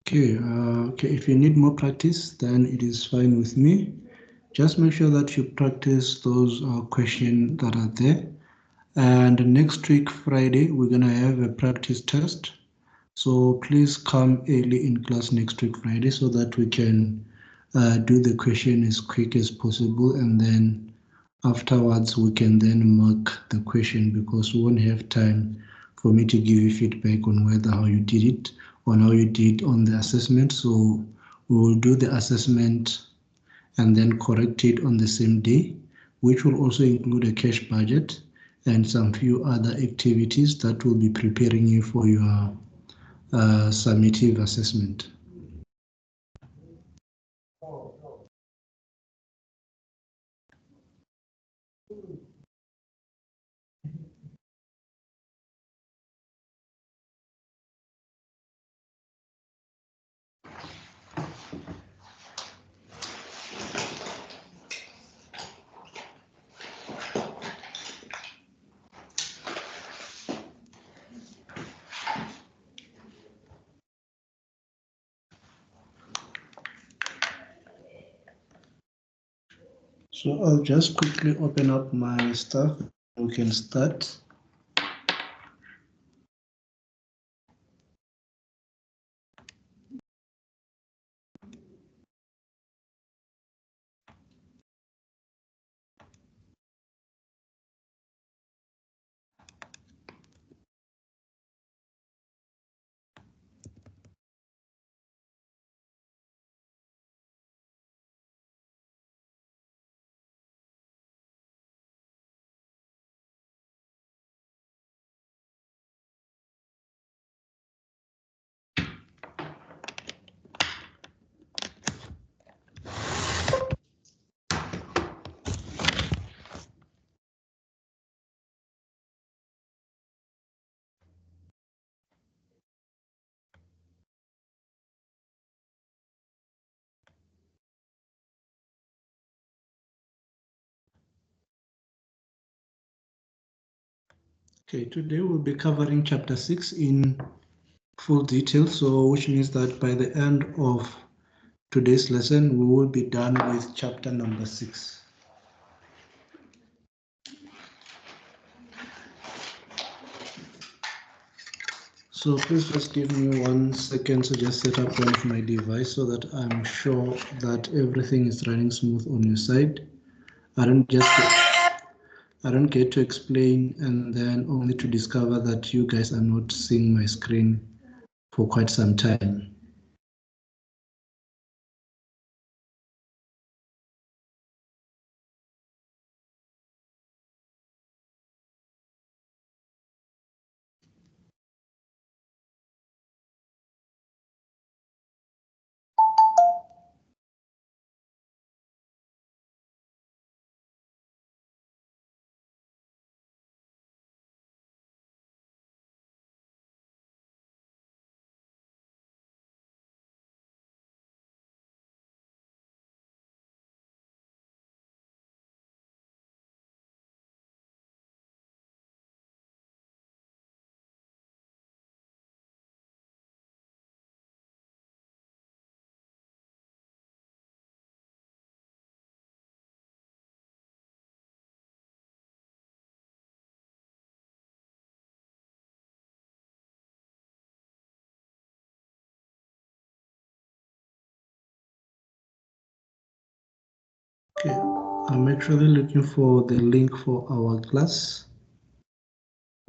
Okay, if you need more practice, then it is fine with me. Just make sure that you practice those questions that are there. And next week, Friday, we're going to have a practice test. So please come early in class next week, Friday, so that we can do the question as quick as possible. And then afterwards, we can then mark the question, because we won't have time for me to give you feedback on how you did it, on how you did on the assessment. So we will do the assessment and then correct it on the same day, which will also include a cash budget and some few other activities that will be preparing you for your summative assessment. So I'll just quickly open up my stuff. We can start. Okay, today we'll be covering chapter 6 in full detail, so which means that by the end of today's lesson, we will be done with chapter number 6. So please just give me 1 second to just set up one of my device so that I'm sure that everything is running smooth on your side. I don't get to explain and then only to discover that you guys are not seeing my screen for quite some time. Okay, I'm actually looking for the link for our class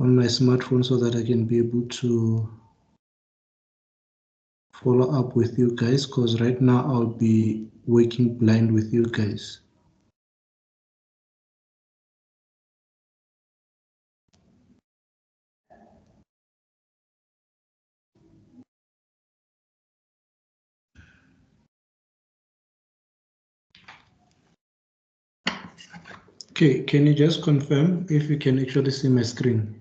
on my smartphone so that I can be able to follow up with you guys, because right now I'll be working blind with you guys. Okay, can you just confirm if you can actually see my screen?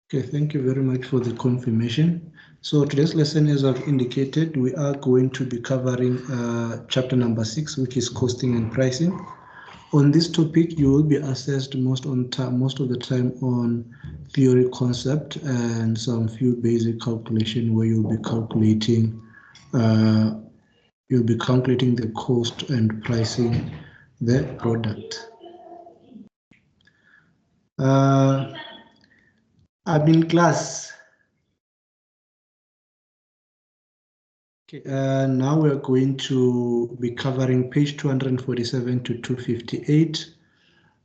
Okay, thank you very much for the confirmation. So today's lesson, as I've indicated, we are going to be covering chapter number 6, which is costing and pricing. On this topic, you will be assessed most of the time on theory concept and some few basic calculation where you'll be calculating the cost and pricing the product. I'm in class. Okay, now we're going to be covering page 247 to 258.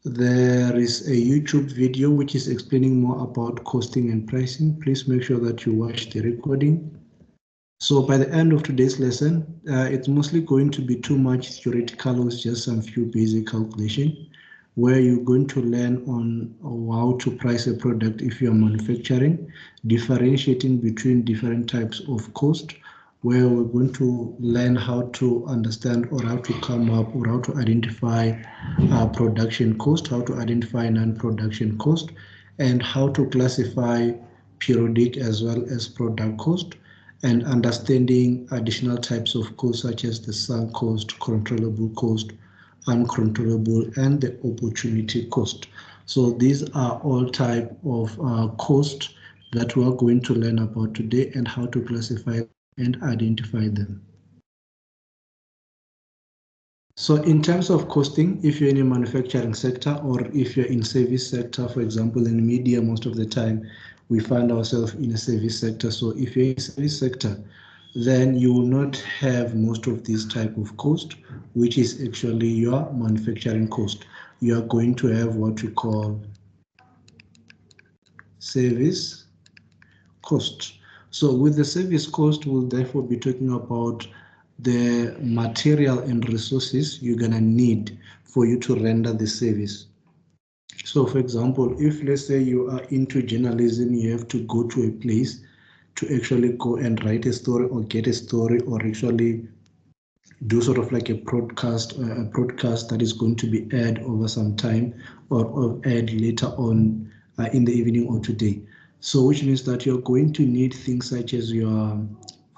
There is a YouTube video which is explaining more about costing and pricing. Please make sure that you watch the recording. So by the end of today's lesson, it's mostly going to be too much theoretical with just some few basic calculation, where you're going to learn on how to price a product if you're manufacturing, differentiating between different types of cost, where we're going to learn how to understand or how to come up or how to identify production cost, how to identify non-production cost, and how to classify periodic as well as product cost, and understanding additional types of costs such as the sunk cost, controllable cost, uncontrollable, and the opportunity cost. So these are all type of costs that we are going to learn about today and how to classify and identify them. So in terms of costing, if you're in a manufacturing sector or if you're in service sector, for example, in media, most of the time we find ourselves in a service sector. So if you're in a service sector, then you will not have most of this type of cost, which is actually your manufacturing cost. You are going to have what we call service cost. So with the service cost, we'll therefore be talking about the material and resources you're gonna need for you to render the service. So for example, if let's say you are into journalism, you have to go to a place to actually go and write a story or get a story or actually do sort of like a broadcast that is going to be aired over some time or aired later on in the evening or today. So which means that you're going to need things such as your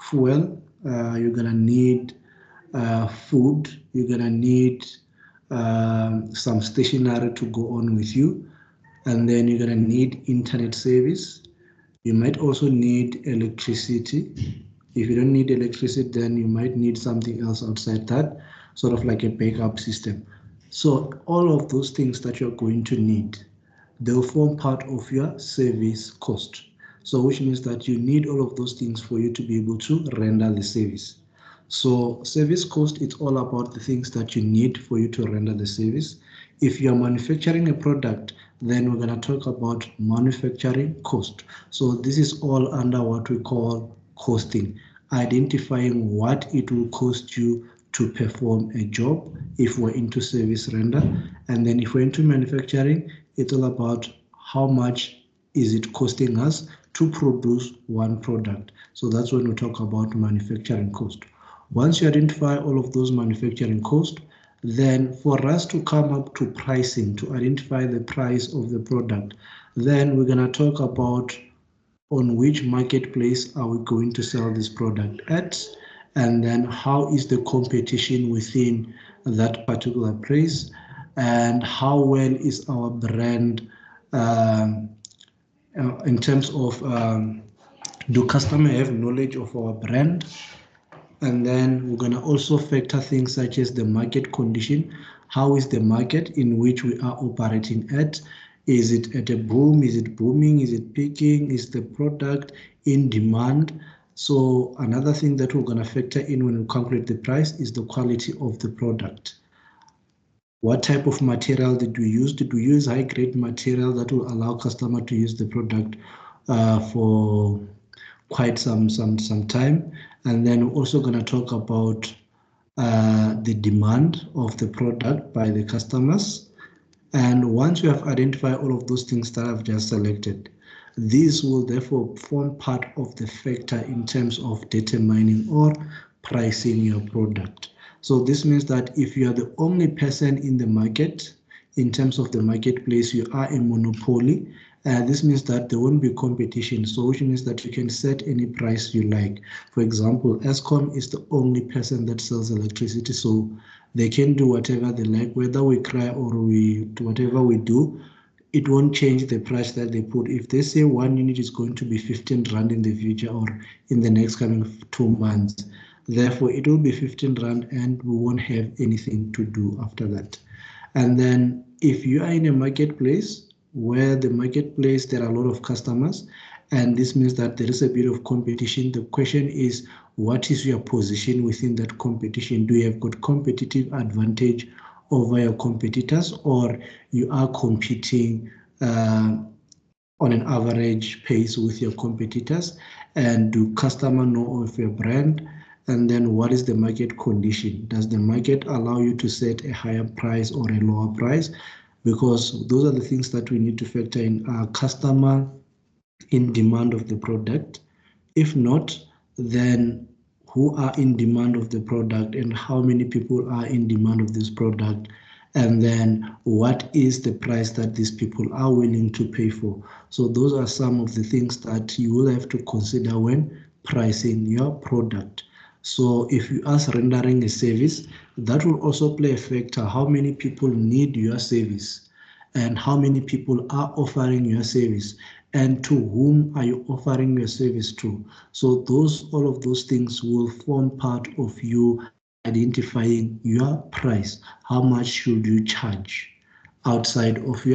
fuel, you're gonna need food, you're gonna need some stationery to go on with you, and then you're gonna need internet service. You might also need electricity. If you don't need electricity, then you might need something else outside that, sort of like a backup system. So all of those things that you're going to need, they'll form part of your service cost. So which means that you need all of those things for you to be able to render the service. So service cost, it's all about the things that you need for you to render the service. If you're manufacturing a product, then we're going to talk about manufacturing cost. So this is all under what we call costing, identifying what it will cost you to perform a job if we're into service render. And then if we're into manufacturing, it's all about how much is it costing us to produce one product. So that's when we talk about manufacturing cost. Once you identify all of those manufacturing costs, then for us to come up to pricing, to identify the price of the product, then we're going to talk about on which marketplace are we going to sell this product at, and then how is the competition within that particular place, and how well is our brand in terms of do customers have knowledge of our brand? And then we're going to also factor things such as the market condition. How is the market in which we are operating at? Is it at a boom? Is it booming? Is it peaking? Is the product in demand? So another thing that we're going to factor in when we calculate the price is the quality of the product. What type of material did we use? Did we use high-grade material that will allow customer to use the product for quite some time? And then we're also going to talk about the demand of the product by the customers. And once you have identified all of those things that I've just selected, these will therefore form part of the factor in terms of determining or pricing your product. So this means that if you are the only person in the market, in terms of the marketplace, you are a monopoly. This means that there won't be competition, so which means that you can set any price you like. For example, Eskom is the only person that sells electricity, so They can do whatever they like, whether we cry or whatever we do, it won't change the price that they put. If they say 1 unit is going to be 15 Rand in the future or in the next coming 2 months, therefore it will be 15 Rand and we won't have anything to do after that. And then if you are in a marketplace where the marketplace, there are a lot of customers, and this means that there is a bit of competition. The question is, what is your position within that competition? Do you have got competitive advantage over your competitors, or you are competing on an average pace with your competitors? And do customers know of your brand? And then what is the market condition? Does the market allow you to set a higher price or a lower price? Because those are the things that we need to factor in. Our customer in demand of the product? If not, then who are in demand of the product and how many people are in demand of this product? And then what is the price that these people are willing to pay for? So those are some of the things that you will have to consider when pricing your product. So if you are rendering a service, that will also play a factor. How many people need your service and how many people are offering your service and to whom are you offering your service to? So all of those things will form part of you identifying your price. How much should you charge outside of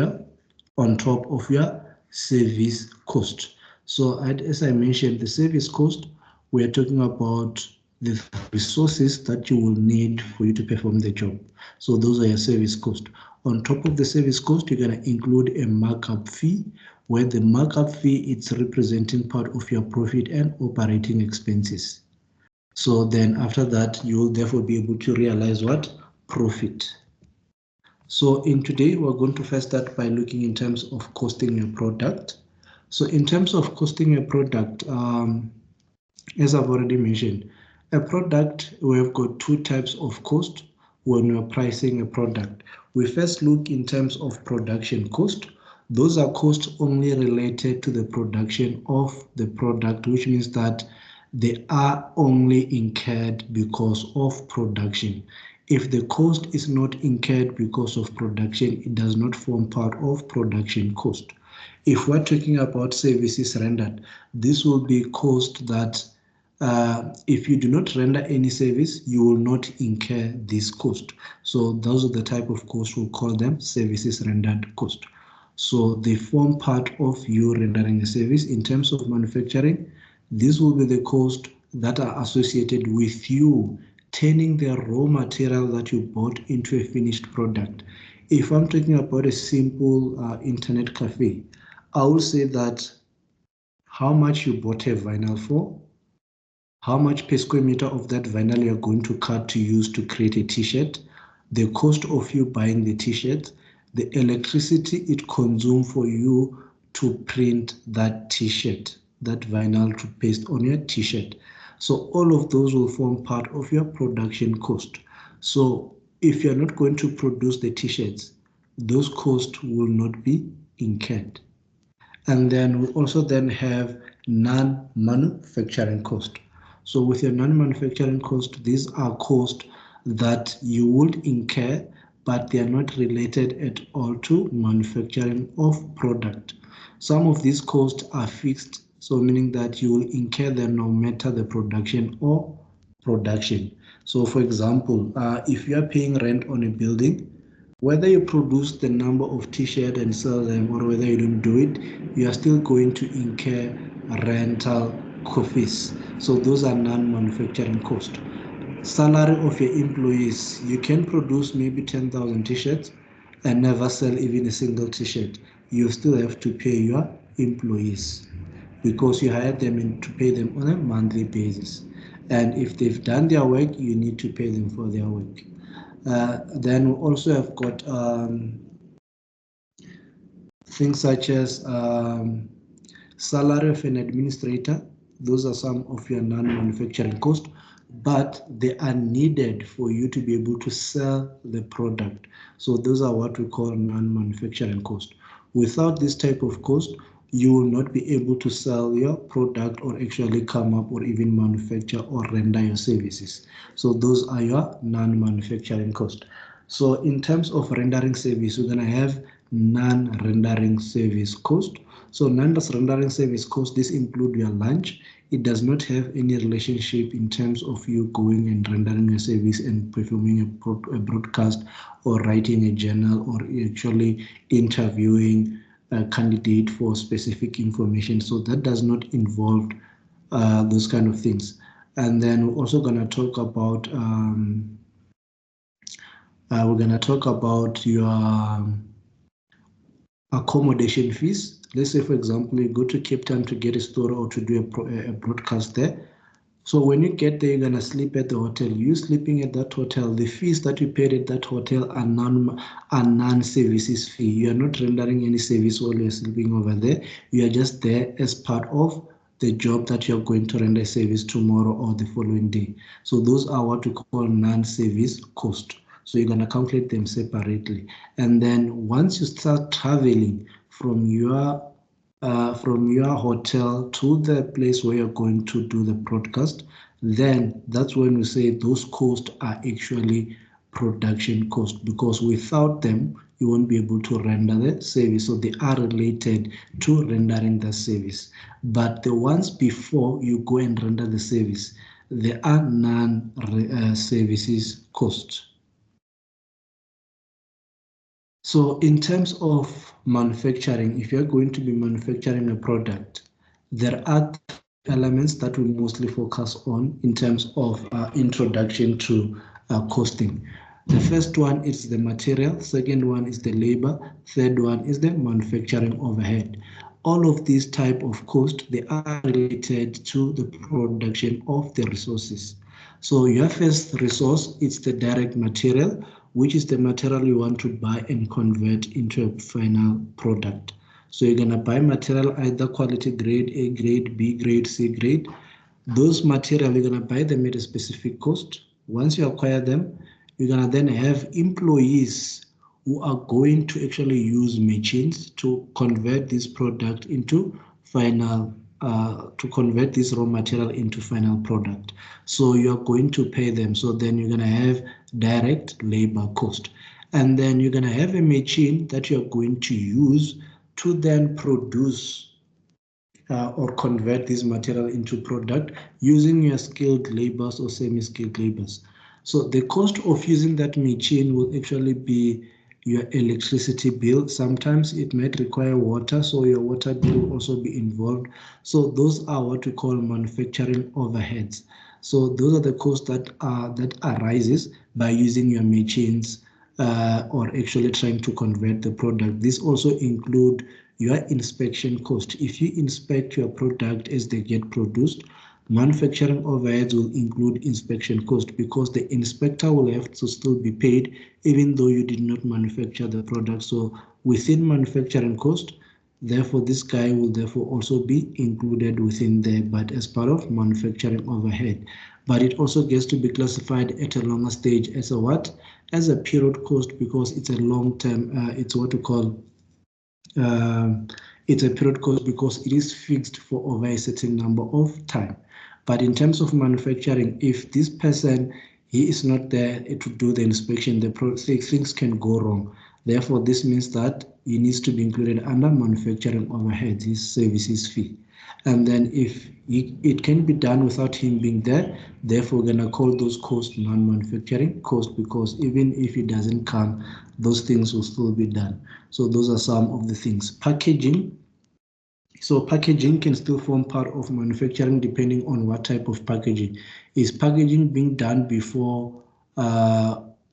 on top of your service cost? So as I mentioned, the service cost, we're talking about the resources that you will need for you to perform the job. So those are your service cost. On top of the service cost, you're going to include a markup fee, where the markup fee is representing part of your profit and operating expenses. So then after that, you will therefore be able to realize what? Profit. So in today, we're going to first start by looking in terms of costing your product. So in terms of costing your product, as I've already mentioned, a product, we have got two types of cost when we're pricing a product. We first look in terms of production cost. Those are costs only related to the production of the product, which means that they are only incurred because of production. If the cost is not incurred because of production, it does not form part of production cost. If we're talking about services rendered, this will be cost that if you do not render any service, you will not incur this cost. So those are the type of costs, we'll call them services rendered cost. So they form part of you rendering a service. In terms of manufacturing, this will be the cost that are associated with you turning the raw material that you bought into a finished product. If I'm talking about a simple internet cafe, I will say that how much you bought a vinyl for, how much per square meter of that vinyl you're going to cut to use to create a t-shirt, the cost of you buying the t-shirt, the electricity it consumes for you to print that t-shirt, that vinyl to paste on your t-shirt. So all of those will form part of your production cost. So if you're not going to produce the t-shirts, those costs will not be incurred. And then we also then have non-manufacturing cost. So with your non-manufacturing cost, these are costs that you would incur, but they are not related at all to manufacturing of product. Some of these costs are fixed, so meaning that you will incur them no matter the production or production. So for example, if you are paying rent on a building, whether you produce the number of t-shirts and sell them or whether you don't do it, you are still going to incur rental fees. So those are non-manufacturing costs. Salary of your employees, you can produce maybe 10,000 t-shirts and never sell even a single t-shirt. You still have to pay your employees because you hired them in to pay them on a monthly basis. And if they've done their work, you need to pay them for their work. Then we also have got things such as salary of an administrator. Those are some of your non-manufacturing costs, but they are needed for you to be able to sell the product. So those are what we call non-manufacturing cost. Without this type of cost, you will not be able to sell your product or actually come up or even manufacture or render your services. So those are your non-manufacturing costs. So in terms of rendering service, we're going to have non-rendering service cost. So non-rendering service cost, this include your lunch. It does not have any relationship in terms of you going and rendering a service and performing a broadcast or writing a journal or actually interviewing a candidate for specific information. So that does not involve those kind of things. And then we're also going to talk about your accommodation fees. Let's say, for example, you go to Cape Town to get a story or to do a broadcast there. So when you get there, you're gonna sleep at the hotel. You sleeping at that hotel, the fees that you paid at that hotel are non-services fee. You are not rendering any service while you're sleeping over there. You are just there as part of the job that you're going to render service tomorrow or the following day. So those are what we call non-service cost. So you're gonna calculate them separately. And then once you start traveling from your hotel to the place where you're going to do the broadcast, then that's when we say those costs are actually production costs, because without them, you won't be able to render the service. So they are related to rendering the service. But the ones before you go and render the service, they are non-services costs. So in terms of manufacturing, if you're going to be manufacturing a product, there are elements that we mostly focus on in terms of introduction to costing. The first one is the material, second one is the labor, third one is the manufacturing overhead. All of these type of cost, they are related to the production of the resources. So your first resource, it's the direct material, which is the material you want to buy and convert into a final product. So you're gonna buy material, either quality grade, A grade, B grade, C grade. Those material, you're gonna buy them at a specific cost. Once you acquire them, you're gonna then have employees who are going to actually use machines to convert this product into final to convert this raw material into final product. So you're going to pay them. So then you're going to have direct labor cost. And then you're going to have a machine that you're going to use to then produce or convert this material into product using your skilled laborers or semi-skilled laborers. So the cost of using that machine will actually be your electricity bill. Sometimes it might require water, so your water bill will also be involved. So those are what we call manufacturing overheads. So those are the costs that arises by using your machines or actually trying to convert the product. This also include your inspection cost. If you inspect your product as they get produced, manufacturing overheads will include inspection cost, because the inspector will have to still be paid even though you did not manufacture the product. So within manufacturing cost, therefore this guy will therefore also be included within there, but as part of manufacturing overhead. But it also gets to be classified at a longer stage as a what? As a period cost, because it's a long term, it's what we call it's a period cost because it is fixed for over a certain number of time. But in terms of manufacturing, if this person, he is not there to do the inspection, things can go wrong. Therefore, this means that he needs to be included under manufacturing overhead, his services fee. And then if it can be done without him being there, therefore we're gonna call those costs non-manufacturing costs, because even if he doesn't come, those things will still be done. So those are some of the things. Packaging. So packaging can still form part of manufacturing depending on what type of packaging. Is packaging being done before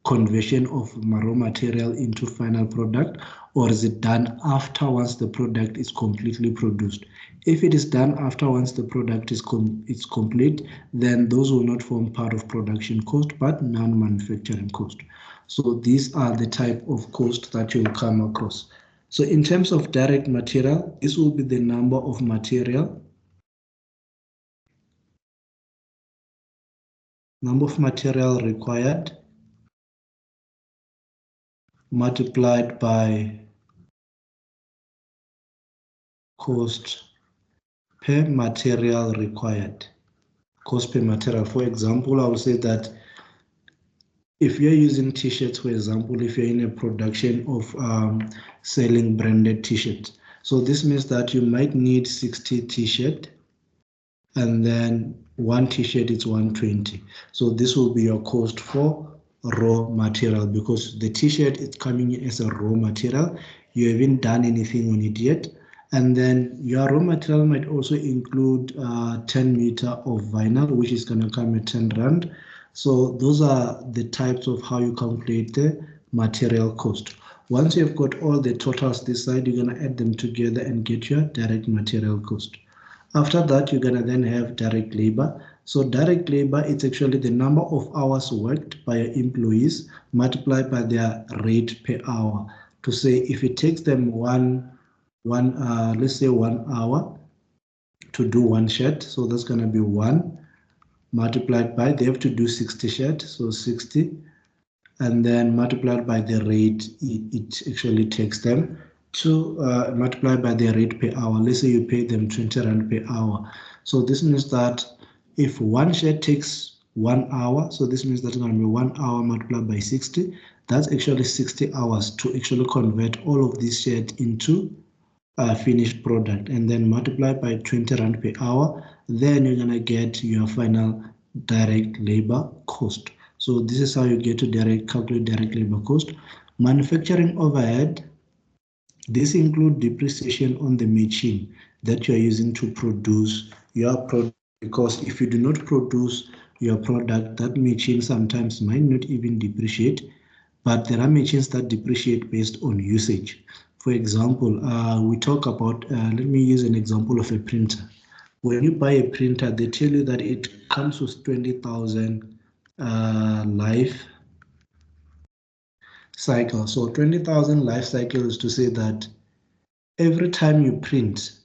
conversion of raw material into final product, or is it done after once the product is completely produced? If it is done after once the product is complete, then those will not form part of production cost, but non-manufacturing cost. So these are the type of cost that you'll come across. So in terms of direct material, this will be the number of material required multiplied by cost per material required. Cost per material. For example, I will say that if you're using t-shirts, for example, if you're in a production of selling branded t-shirts, so this means that you might need 60 t-shirt, and then one t-shirt is 120. So this will be your cost for raw material, because the t-shirt is coming in as a raw material. You haven't done anything on it yet. And then your raw material might also include 10 meter of vinyl, which is going to come at 10 Rand. So those are the types of how you calculate the material cost. Once you've got all the totals this side, you're going to add them together and get your direct material cost. After that, you're going to then have direct labor. So direct labor, it's actually the number of hours worked by your employees multiplied by their rate per hour. To say if it takes them let's say 1 hour to do one shirt, so that's going to be 1 multiplied by, they have to do 60 shirts, so 60, and then multiplied by the rate it actually takes them to multiply by their rate per hour. Let's say you pay them 20 Rand per hour. So this means that if one shirt takes 1 hour, so this means that's going to be 1 hour multiplied by 60. That's actually 60 hours to actually convert all of these shirts into a finished product, and then multiply by 20 Rand per hour. Then you're going to get your final direct labor cost. So this is how you get to calculate direct labor cost. Manufacturing overhead, this includes depreciation on the machine that you are using to produce your product, because if you do not produce your product, that machine sometimes might not even depreciate, but there are machines that depreciate based on usage. For example, we talk about, let me use an example of a printer. When you buy a printer, they tell you that it comes with 20,000 life cycle. So 20,000 life cycle is to say that every time you print,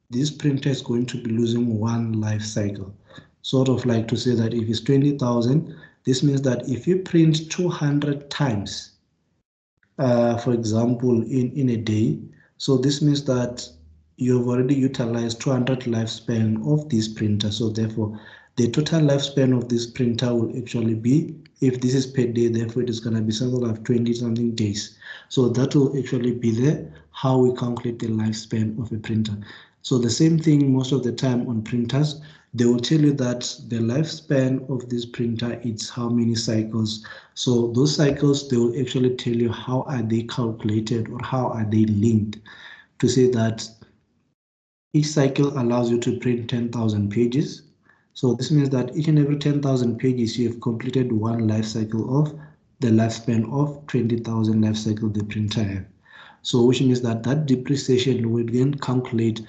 this printer is going to be losing 1 life cycle. Sort of like to say that if it's 20,000, this means that if you print 200 times, for example, in a day, so this means that you've already utilized 200 lifespan of this printer. So therefore, the total lifespan of this printer will actually be, if this is per day, therefore it is going to be something like 20 something days. So that will actually be how we calculate the lifespan of a printer. So the same thing most of the time on printers, they will tell you that the lifespan of this printer is how many cycles. So those cycles, they will actually tell you how are they calculated or how are they linked, to say that each cycle allows you to print 10,000 pages. So this means that each and every 10,000 pages, you have completed 1 life cycle of the lifespan of 20,000 life cycle the printer have. So which means that depreciation will then calculate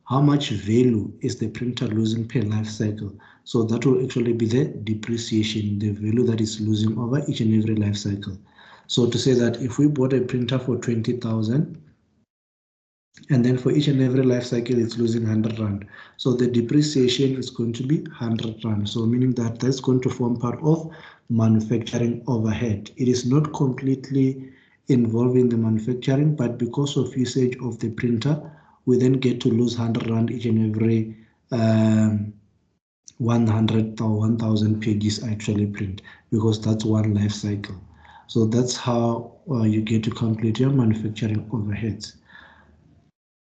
how much value is the printer losing per life cycle. So that will actually be the depreciation, the value that is losing over each and every life cycle. So to say that if we bought a printer for 20,000, and then for each and every life cycle, it's losing 100 Rand. So the depreciation is going to be 100 Rand. So meaning that that's going to form part of manufacturing overhead. It is not completely involving the manufacturing, but because of usage of the printer, we then get to lose 100 Rand each and every 100 or 1,000 pages actually print, because that's 1 life cycle. So that's how you get to calculate your manufacturing overheads.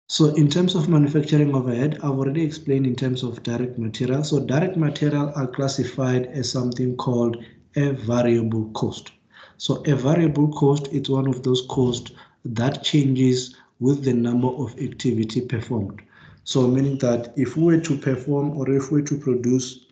So in terms of manufacturing overhead, I've already explained in terms of direct material. So direct material are classified as something called a variable cost. So a variable cost is one of those costs that changes with the number of activity performed. So meaning that if we were to perform or if we were to produce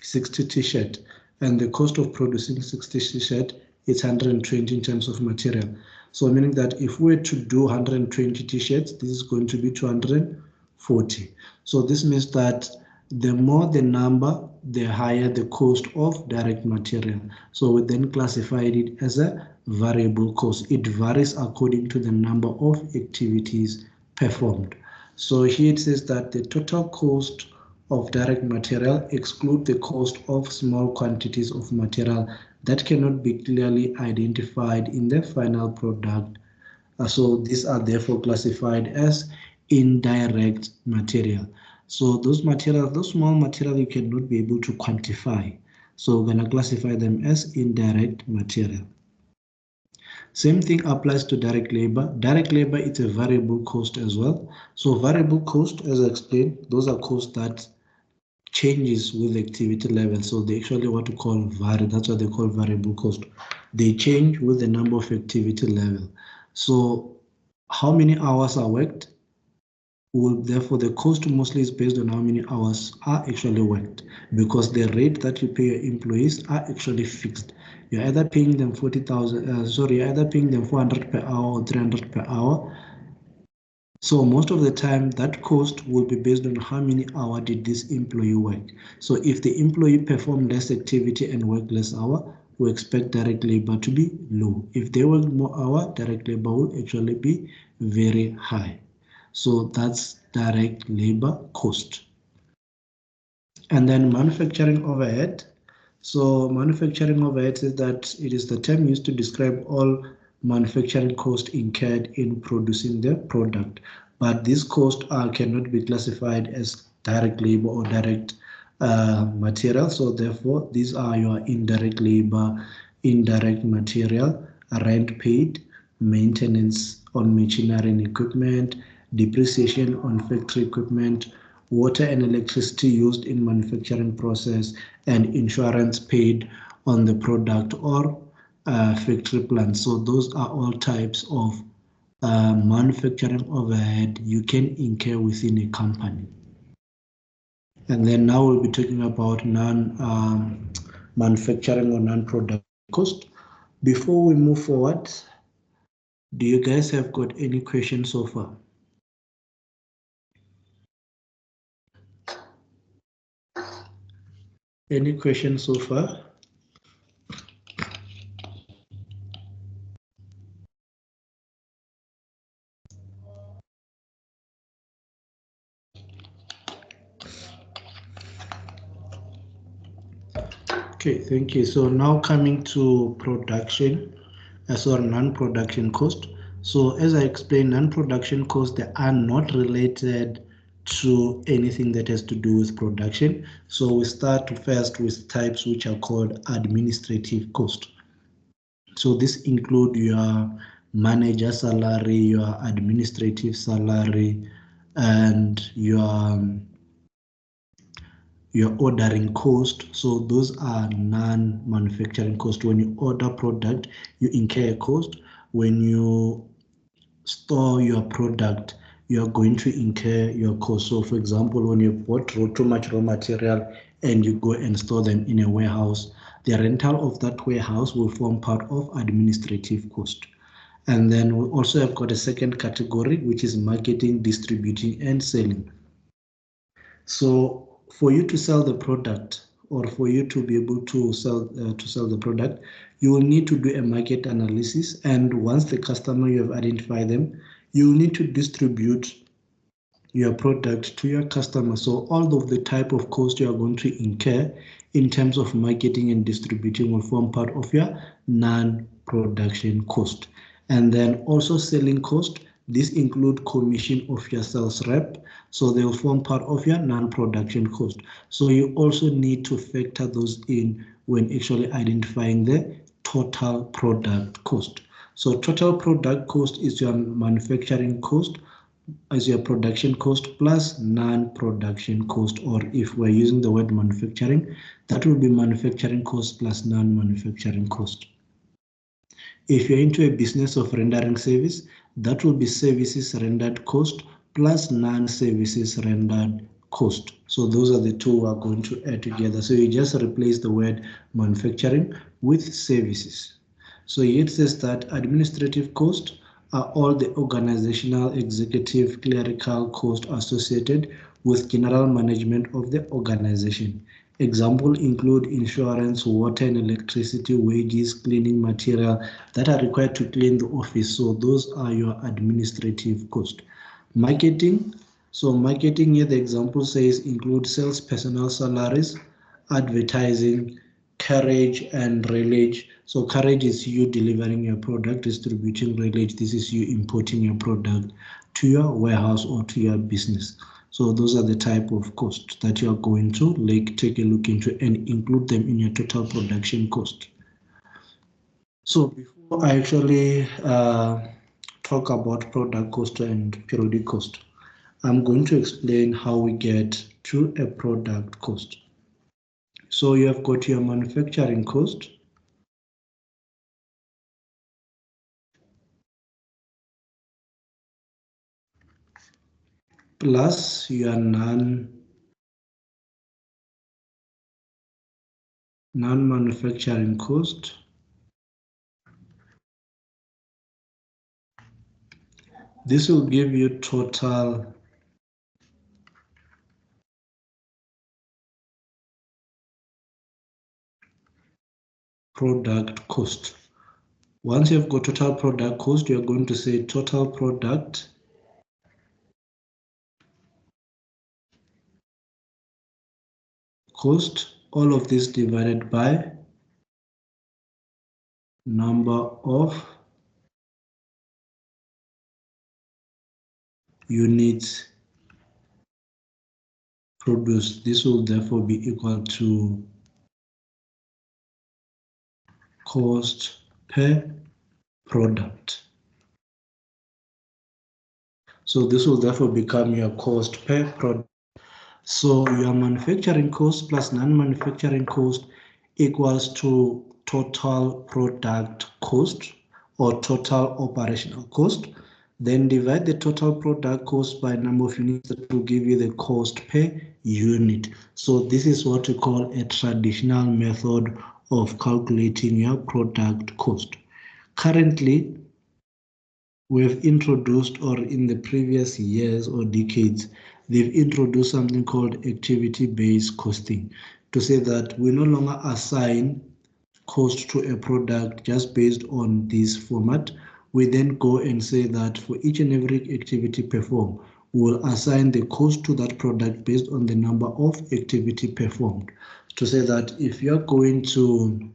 60 t-shirt, and the cost of producing 60 t-shirt is 120 in terms of material. So meaning that if we were to do 120 t-shirts, this is going to be 240. So this means that the more the number, the higher the cost of direct material. So we then classified it as a variable cost. It varies according to the number of activities performed. So here it says that the total cost of direct material exclude the cost of small quantities of material that cannot be clearly identified in the final product. So these are therefore classified as indirect material. So those materials, those small material you cannot be able to quantify. So we're gonna classify them as indirect material. Same thing applies to direct labor. Direct labor is a variable cost as well. So variable cost, as I explained, those are costs that changes with activity level. So they actually what we call vary. That's what they call variable cost. They change with the number of activity level. So how many hours are worked? Well, therefore, the cost mostly is based on how many hours are actually worked, because the rate that you pay your employees are actually fixed. You're either paying them 40,000, you're either paying them 400 per hour or 300 per hour. So most of the time that cost will be based on how many hours did this employee work. So if the employee perform less activity and work less hour, we expect direct labor to be low. If they work more hour, direct labor will actually be very high. So that's direct labor cost. And then manufacturing overhead. So manufacturing overhead is that it is the term used to describe all manufacturing costs incurred in producing the product. But these costs cannot be classified as direct labor or direct material. So therefore, these are your indirect labor, indirect material, rent paid, maintenance on machinery and equipment, depreciation on factory equipment, water and electricity used in manufacturing process, and insurance paid on the product or factory plant. So those are all types of manufacturing overhead you can incur within a company. And then now we'll be talking about non-manufacturing or non-product cost. Before we move forward, do you guys have got any questions so far? Any questions so far? Okay, thank you. So now coming to production, or non-production cost. So as I explained, non-production costs, they are not related to anything that has to do with production. So we start first with types which are called administrative cost. So this include your manager salary, your administrative salary, and your ordering cost. So those are non-manufacturing cost. When you order product, you incur a cost. When you store your product, you are going to incur your cost. So for example, when you bought too much raw material and you go and store them in a warehouse, the rental of that warehouse will form part of administrative cost. And then we also have got a second category, which is marketing, distributing, and selling. So for you to sell the product, or for you to be able to sell the product, you will need to do a market analysis. And once the customer, you have identified them, you will need to distribute your product to your customer. So all of the type of cost you are going to incur in terms of marketing and distributing will form part of your non-production cost. And then also selling cost, this include commission of your sales rep. So they will form part of your non-production cost. So you also need to factor those in when actually identifying the total product cost. So total product cost is your manufacturing cost, as your production cost plus non-production cost, or if we're using the word manufacturing, that will be manufacturing cost plus non-manufacturing cost. If you're into a business of rendering service, that will be services rendered cost plus non-services rendered cost. So those are the two we're going to add together. So you just replace the word manufacturing with services. So it says that administrative cost are all the organizational, executive, clerical costs associated with general management of the organization. Examples include insurance, water and electricity, wages, cleaning material that are required to clean the office. So those are your administrative costs. Marketing. So marketing here, the example says include sales personnel salaries, advertising, carriage and railage, So carriage is you delivering your product, distributing release, this is you importing your product to your warehouse or to your business. So those are the type of costs that you are going to take a look into and include them in your total production cost. So before I actually talk about product cost and periodic cost, I'm going to explain how we get to a product cost. So you have got your manufacturing cost, plus your non-manufacturing cost, this will give you total product cost. Once you've got total product cost, you're going to say total product cost, all of this divided by number of units produced. This will therefore be equal to cost per product. So this will therefore become your cost per product. So your manufacturing cost plus non-manufacturing cost equals to total product cost or total operational cost. Then divide the total product cost by number of units, that will give you the cost per unit. So this is what we call a traditional method of calculating your product cost. Currently, we've introduced, or in the previous years or decades, they've introduced something called activity-based costing, to say that we no longer assign cost to a product just based on this format. We then go and say that for each and every activity performed, we will assign the cost to that product based on the number of activity performed. To say that if you're going to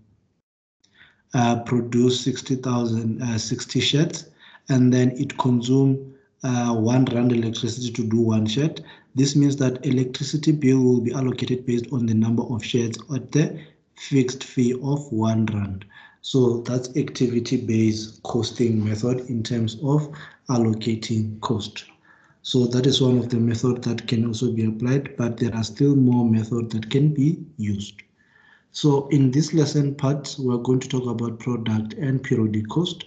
produce 60 shirts, and then it consumes R1 electricity to do one shirt, this means that electricity bill will be allocated based on the number of shirts at the fixed fee of R1. So that's activity-based costing method in terms of allocating cost. So that is one of the methods that can also be applied, but there are still more methods that can be used. So in this lesson part, we're going to talk about product and periodic cost.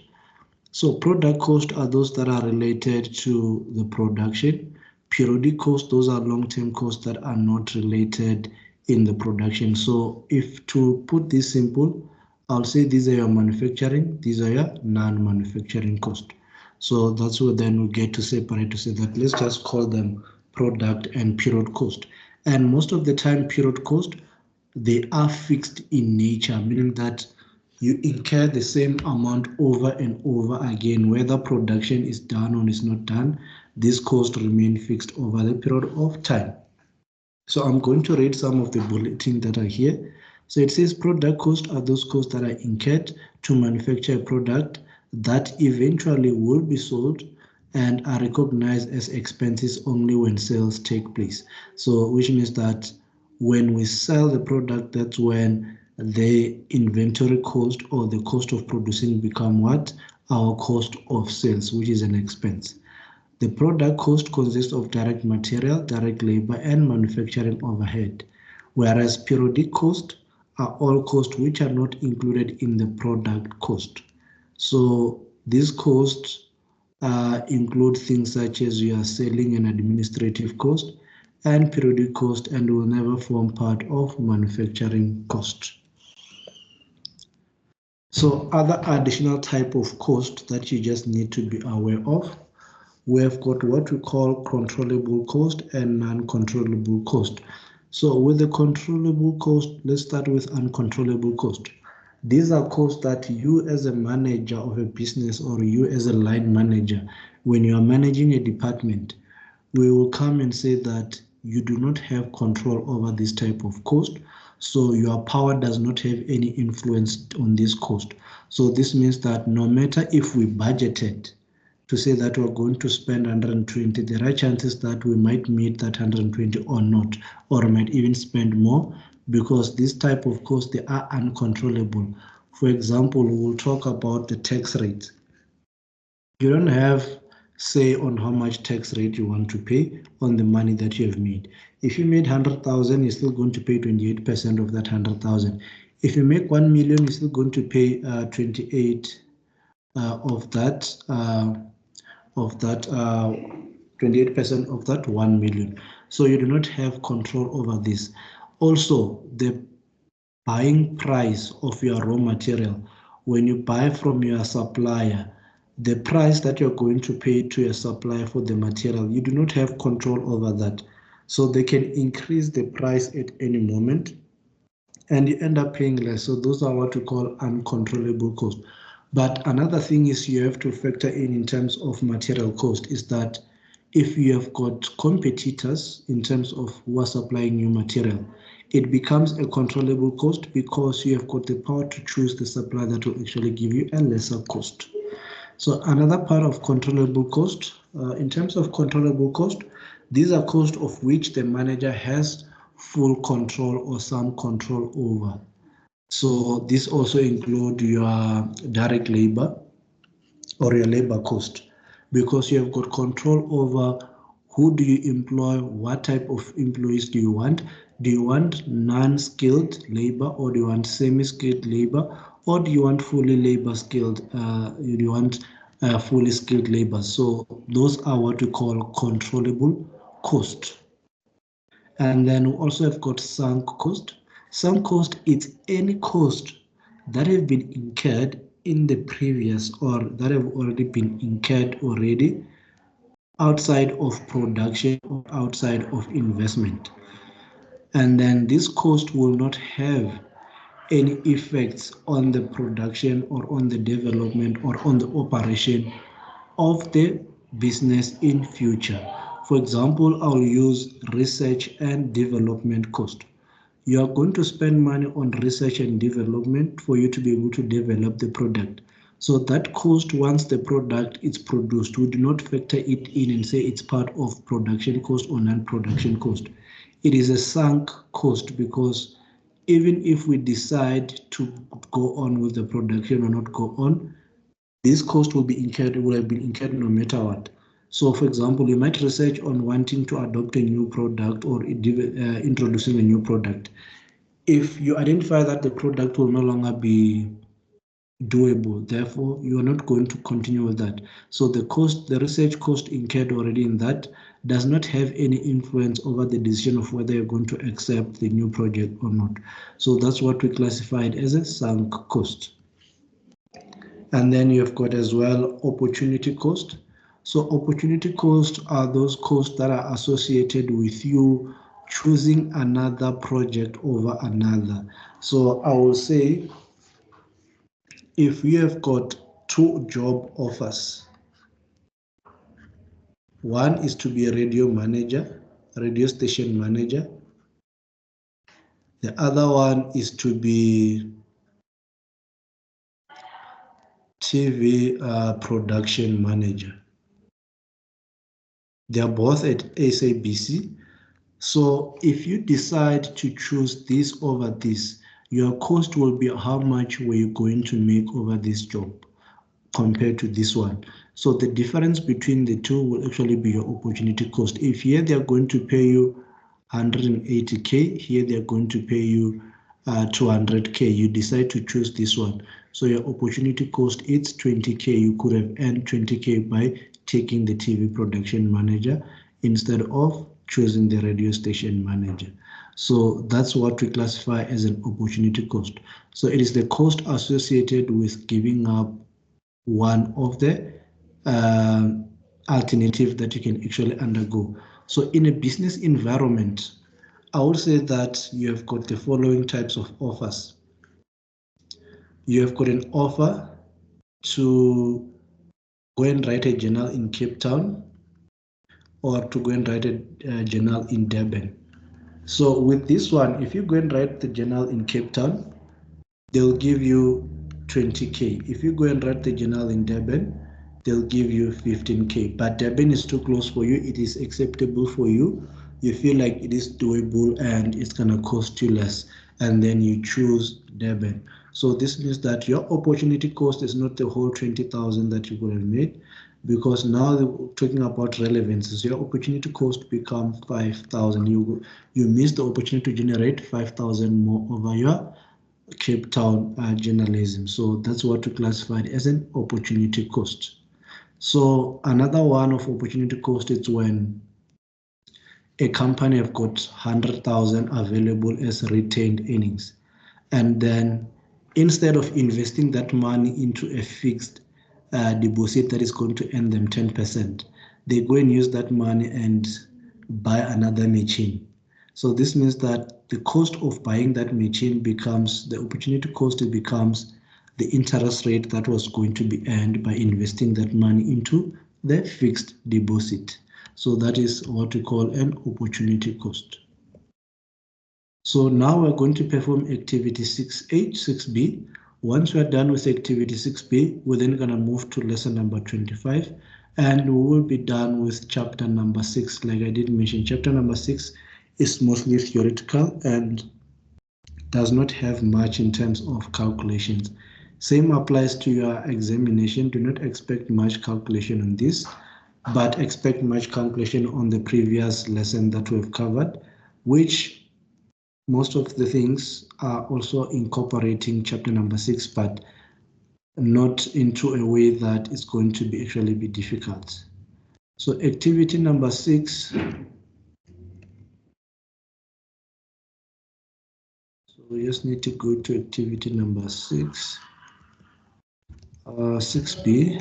So product cost are those that are related to the production. Periodic cost, those are long-term costs that are not related in the production. So if to put this simple, I'll say these are your manufacturing, these are your non-manufacturing cost. So that's where then we get to separate, to say that let's just call them product and period cost. And most of the time, period cost, they are fixed in nature, meaning that you incur the same amount over and over again, whether production is done or is not done. This cost remain fixed over the period of time. So I'm going to read some of the bulletin that are here. So it says product cost are those costs that are incurred to manufacture a product that eventually will be sold and are recognized as expenses only when sales take place. So which means that when we sell the product, that's when the inventory cost or the cost of producing become what? Our cost of sales, which is an expense. The product cost consists of direct material, direct labor, and manufacturing overhead, whereas periodic cost are all costs which are not included in the product cost. So these costs include things such as your selling and administrative cost and periodic cost, and will never form part of manufacturing cost. So other additional type of cost that you just need to be aware of, we have got what we call controllable cost and non-controllable cost. So with the controllable cost, let's start with uncontrollable cost. These are costs that you as a manager of a business or you as a line manager, when you are managing a department, we will come and say that you do not have control over this type of cost. So your power does not have any influence on this cost. So this means that no matter if we budgeted to say that we're going to spend 120, there are chances that we might meet that 120 or not, or might even spend more, because this type of costs, they are uncontrollable. For example, we'll talk about the tax rate. You don't have say on how much tax rate you want to pay on the money that you have made. If you made 100,000, you're still going to pay 28% of that 100,000. If you make 1 million, you're still going to pay 28 of that. Of that 28% of that 1 million. So you do not have control over this. Also, the buying price of your raw material, when you buy from your supplier, the price that you're going to pay to your supplier for the material, you do not have control over that. So they can increase the price at any moment and you end up paying less. So those are what we call uncontrollable costs. But another thing is you have to factor in terms of material cost is that if you have got competitors in terms of who are supplying new material, it becomes a controllable cost because you have got the power to choose the supplier that will actually give you a lesser cost. So another part of controllable cost, in terms of controllable cost, these are costs of which the manager has full control or some control over. So this also include your direct labor or your labor cost, because you have got control over who do you employ, what type of employees do you want. Do you want non-skilled labor, or do you want semi-skilled labor, or do you want fully labor skilled? Do you want fully skilled labor? So those are what we call controllable cost. And then we also have got sunk cost. Sunk cost is any cost that have been incurred in the previous or that have already been incurred already outside of production or outside of investment. And then this cost will not have any effects on the production or on the development or on the operation of the business in future. For example, I'll use research and development cost. You are going to spend money on research and development for you to be able to develop the product. So that cost, once the product is produced, we do not factor it in and say it's part of production cost or non-production cost. It is a sunk cost because even if we decide to go on with the production or not go on, this cost will have been incurred no matter what. So for example, you might research on wanting to adopt a new product or introducing a new product. If you identify that the product will no longer be doable, therefore you are not going to continue with that. So the research cost incurred already in that does not have any influence over the decision of whether you're going to accept the new project or not. So that's what we classified as a sunk cost. And then you've got as well opportunity cost. So opportunity costs are those costs that are associated with you choosing another project over another. So I will say, if you have got 2 job offers, one is to be a radio station manager. The other one is to be TV production manager. They are both at SABC. So if you decide to choose this over this, your cost will be how much were you going to make over this job compared to this one. So the difference between the two will actually be your opportunity cost. If here they're going to pay you 180K, here they're going to pay you 200K, you decide to choose this one. So your opportunity cost is 20K. You could have earned 20K by taking the TV production manager instead of choosing the radio station manager. So that's what we classify as an opportunity cost. So it is the cost associated with giving up one of the alternative that you can actually undergo. So in a business environment, I would say that you have got the following types of offers. You have got an offer to go and write a journal in Cape Town or to go and write a journal in Durban. So with this one, if you go and write the journal in Cape Town, they'll give you 20K. If you go and write the journal in Durban, they'll give you 15K. But Durban is too close for you. It is acceptable for you. You feel like it is doable and it's gonna cost you less, and then you choose Durban. So this means that your opportunity cost is not the whole 20,000 that you would have made, because now we're talking about relevances. Your opportunity cost becomes 5,000. You miss the opportunity to generate 5,000 more over your Cape Town journalism. So that's what we classified as an opportunity cost. So another one of opportunity cost is when a company have got 100,000 available as retained earnings, and then instead of investing that money into a fixed deposit that is going to earn them 10%, they go and use that money and buy another machine. So this means that the cost of buying that machine becomes, the opportunity cost, it becomes the interest rate that was going to be earned by investing that money into the fixed deposit. So that is what we call an opportunity cost. So now we're going to perform activity 6H, 6B. Once we're done with activity 6B, we're then going to move to lesson number 25, and we will be done with chapter number 6. Like I did mention, chapter number 6 is mostly theoretical and does not have much in terms of calculations. Same applies to your examination. Do not expect much calculation on this, but expect much calculation on the previous lesson that we've covered, which most of the things are also incorporating chapter number 6, but not into a way that is going to be actually be difficult. So activity number 6. So we just need to go to activity number 6, 6B.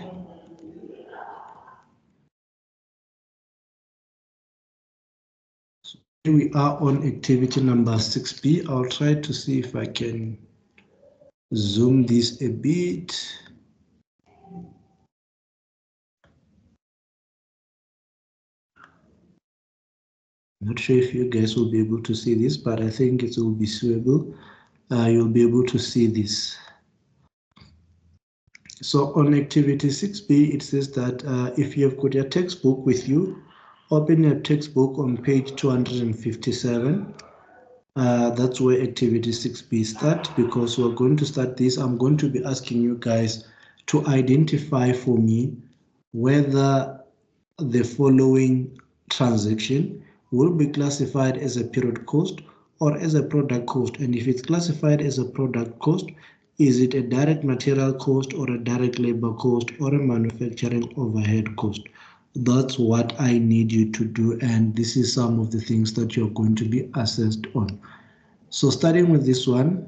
So here we are on activity number 6B. I'll try to see if I can zoom this a bit. Not sure if you guys will be able to see this, but I think it will be suitable. You'll be able to see this. So on activity 6B, it says that if you have got your textbook with you, open your textbook on page 257. That's where activity 6B starts, because we're going to start this. I'm going to be asking you guys to identify for me whether the following transaction will be classified as a period cost or as a product cost. And if it's classified as a product cost, is it a direct material cost or a direct labor cost or a manufacturing overhead cost? That's what I need you to do, and this is some of the things that you're going to be assessed on. So starting with this one,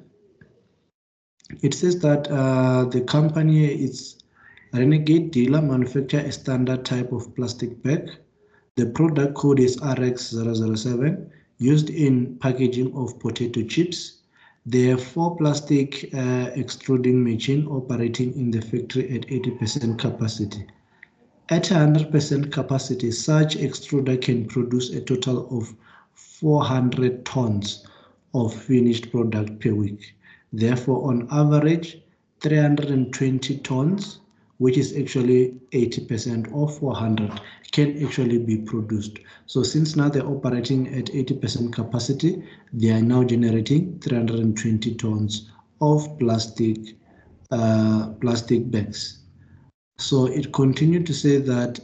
it says that the company is Renegade Dealer manufacture a standard type of plastic bag. The product code is RX007, used in packaging of potato chips. There are 4 plastic extruding machines operating in the factory at 80% capacity. At 100% capacity, such extruder can produce a total of 400 tons of finished product per week. Therefore, on average, 320 tons, which is actually 80% of 400, can actually be produced. So since now they're operating at 80% capacity, they are now generating 320 tons of plastic bags. So it continued to say that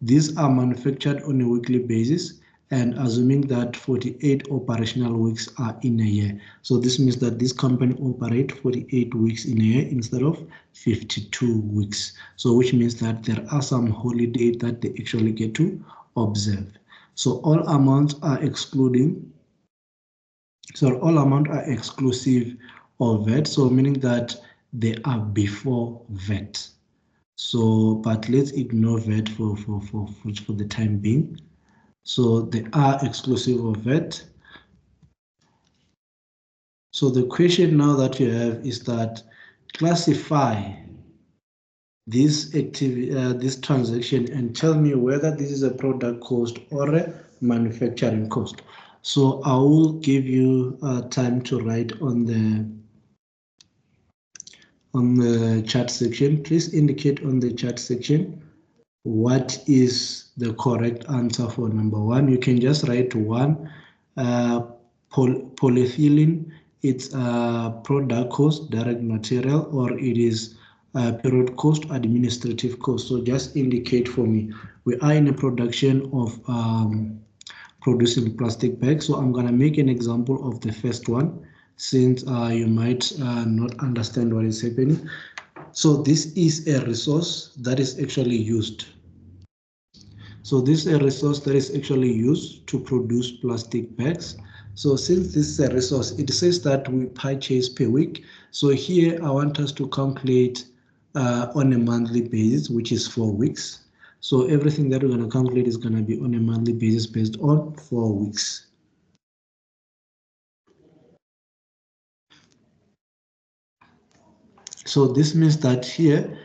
these are manufactured on a weekly basis, and assuming that 48 operational weeks are in a year. So this means that this company operates 48 weeks in a year instead of 52 weeks. So which means that there are some holidays that they actually get to observe. So all amounts are exclusive of VAT. So meaning that they are before VAT. So, but let's ignore VAT for the time being. So they are exclusive of VAT. So the question now that you have is that classify this transaction and tell me whether this is a product cost or a manufacturing cost. So I will give you time to write on the chat section. Please indicate on the chat section what is the correct answer for number one. You can just write one. Polyethylene, it's a product cost, direct material, or it is period cost, administrative cost. So just indicate for me. We are in a production of producing plastic bags. So I'm gonna make an example of the first one, since you might not understand what is happening. So this is a resource that is actually used. So this is a resource that is actually used to produce plastic bags. So since this is a resource, it says that we purchase per week. So here I want us to calculate on a monthly basis, which is 4 weeks. So everything that we're going to calculate is going to be on a monthly basis based on 4 weeks. So this means that here,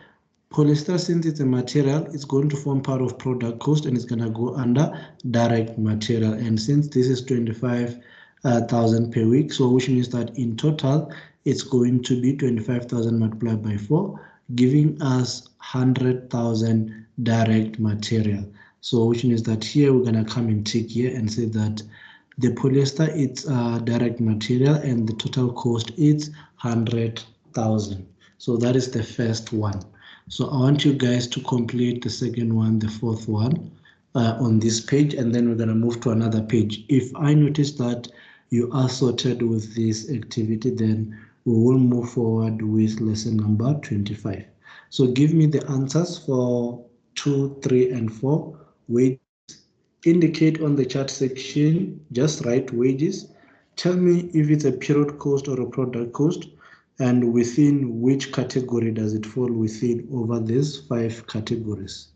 polyester, since it's a material, it's going to form part of product cost and it's going to go under direct material. And since this is 25,000 per week, so which means that in total, it's going to be 25,000 multiplied by 4, giving us 100,000 direct material. So which means that here we're going to come and tick here and say that the polyester, it's direct material and the total cost is 100,000. So that is the first one. So I want you guys to complete the second one, the fourth one on this page, and then we're going to move to another page. If I notice that you are sorted with this activity, then we will move forward with lesson number 25. So give me the answers for 2, 3, and 4. Wages. Indicate on the chat section, just write wages. Tell me if it's a period cost or a product cost, and within which category does it fall within over these 5 categories.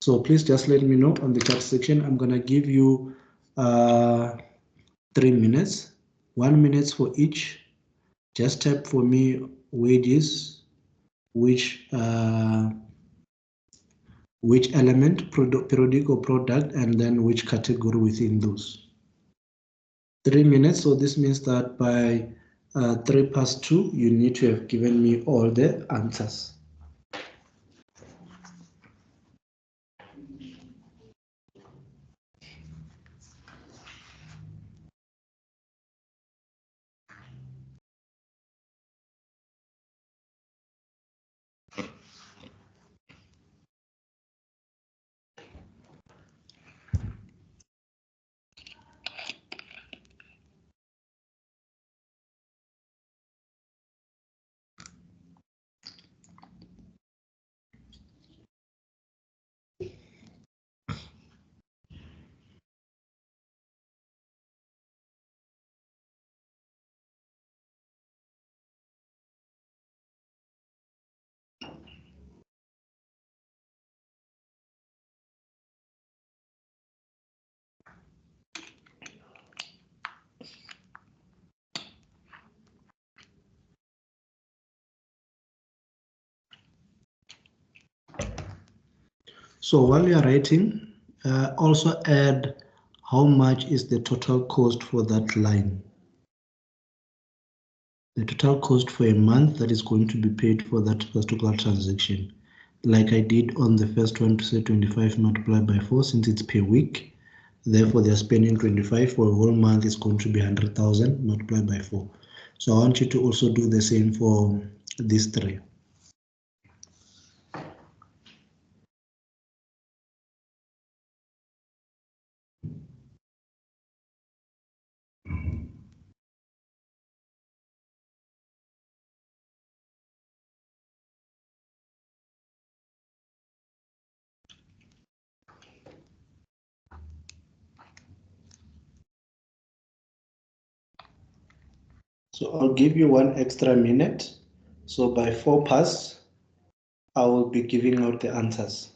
So please just let me know on the chat section. I'm gonna give you 3 minutes, 1 minute for each. Just type for me wages, which element, periodic or product, and then which category within those. 3 minutes, so this means that by 3 past 2, you need to have given me all the answers. So while you are writing, also add how much is the total cost for that line. The total cost for a month that is going to be paid for that particular transaction. Like I did on the first one to say 25 multiplied by 4, since it's per week. Therefore, they're spending 25 for a whole month, is going to be 100,000 multiplied by 4. So I want you to also do the same for these 3. So I'll give you 1 extra minute. So by 4 past, I will be giving out the answers.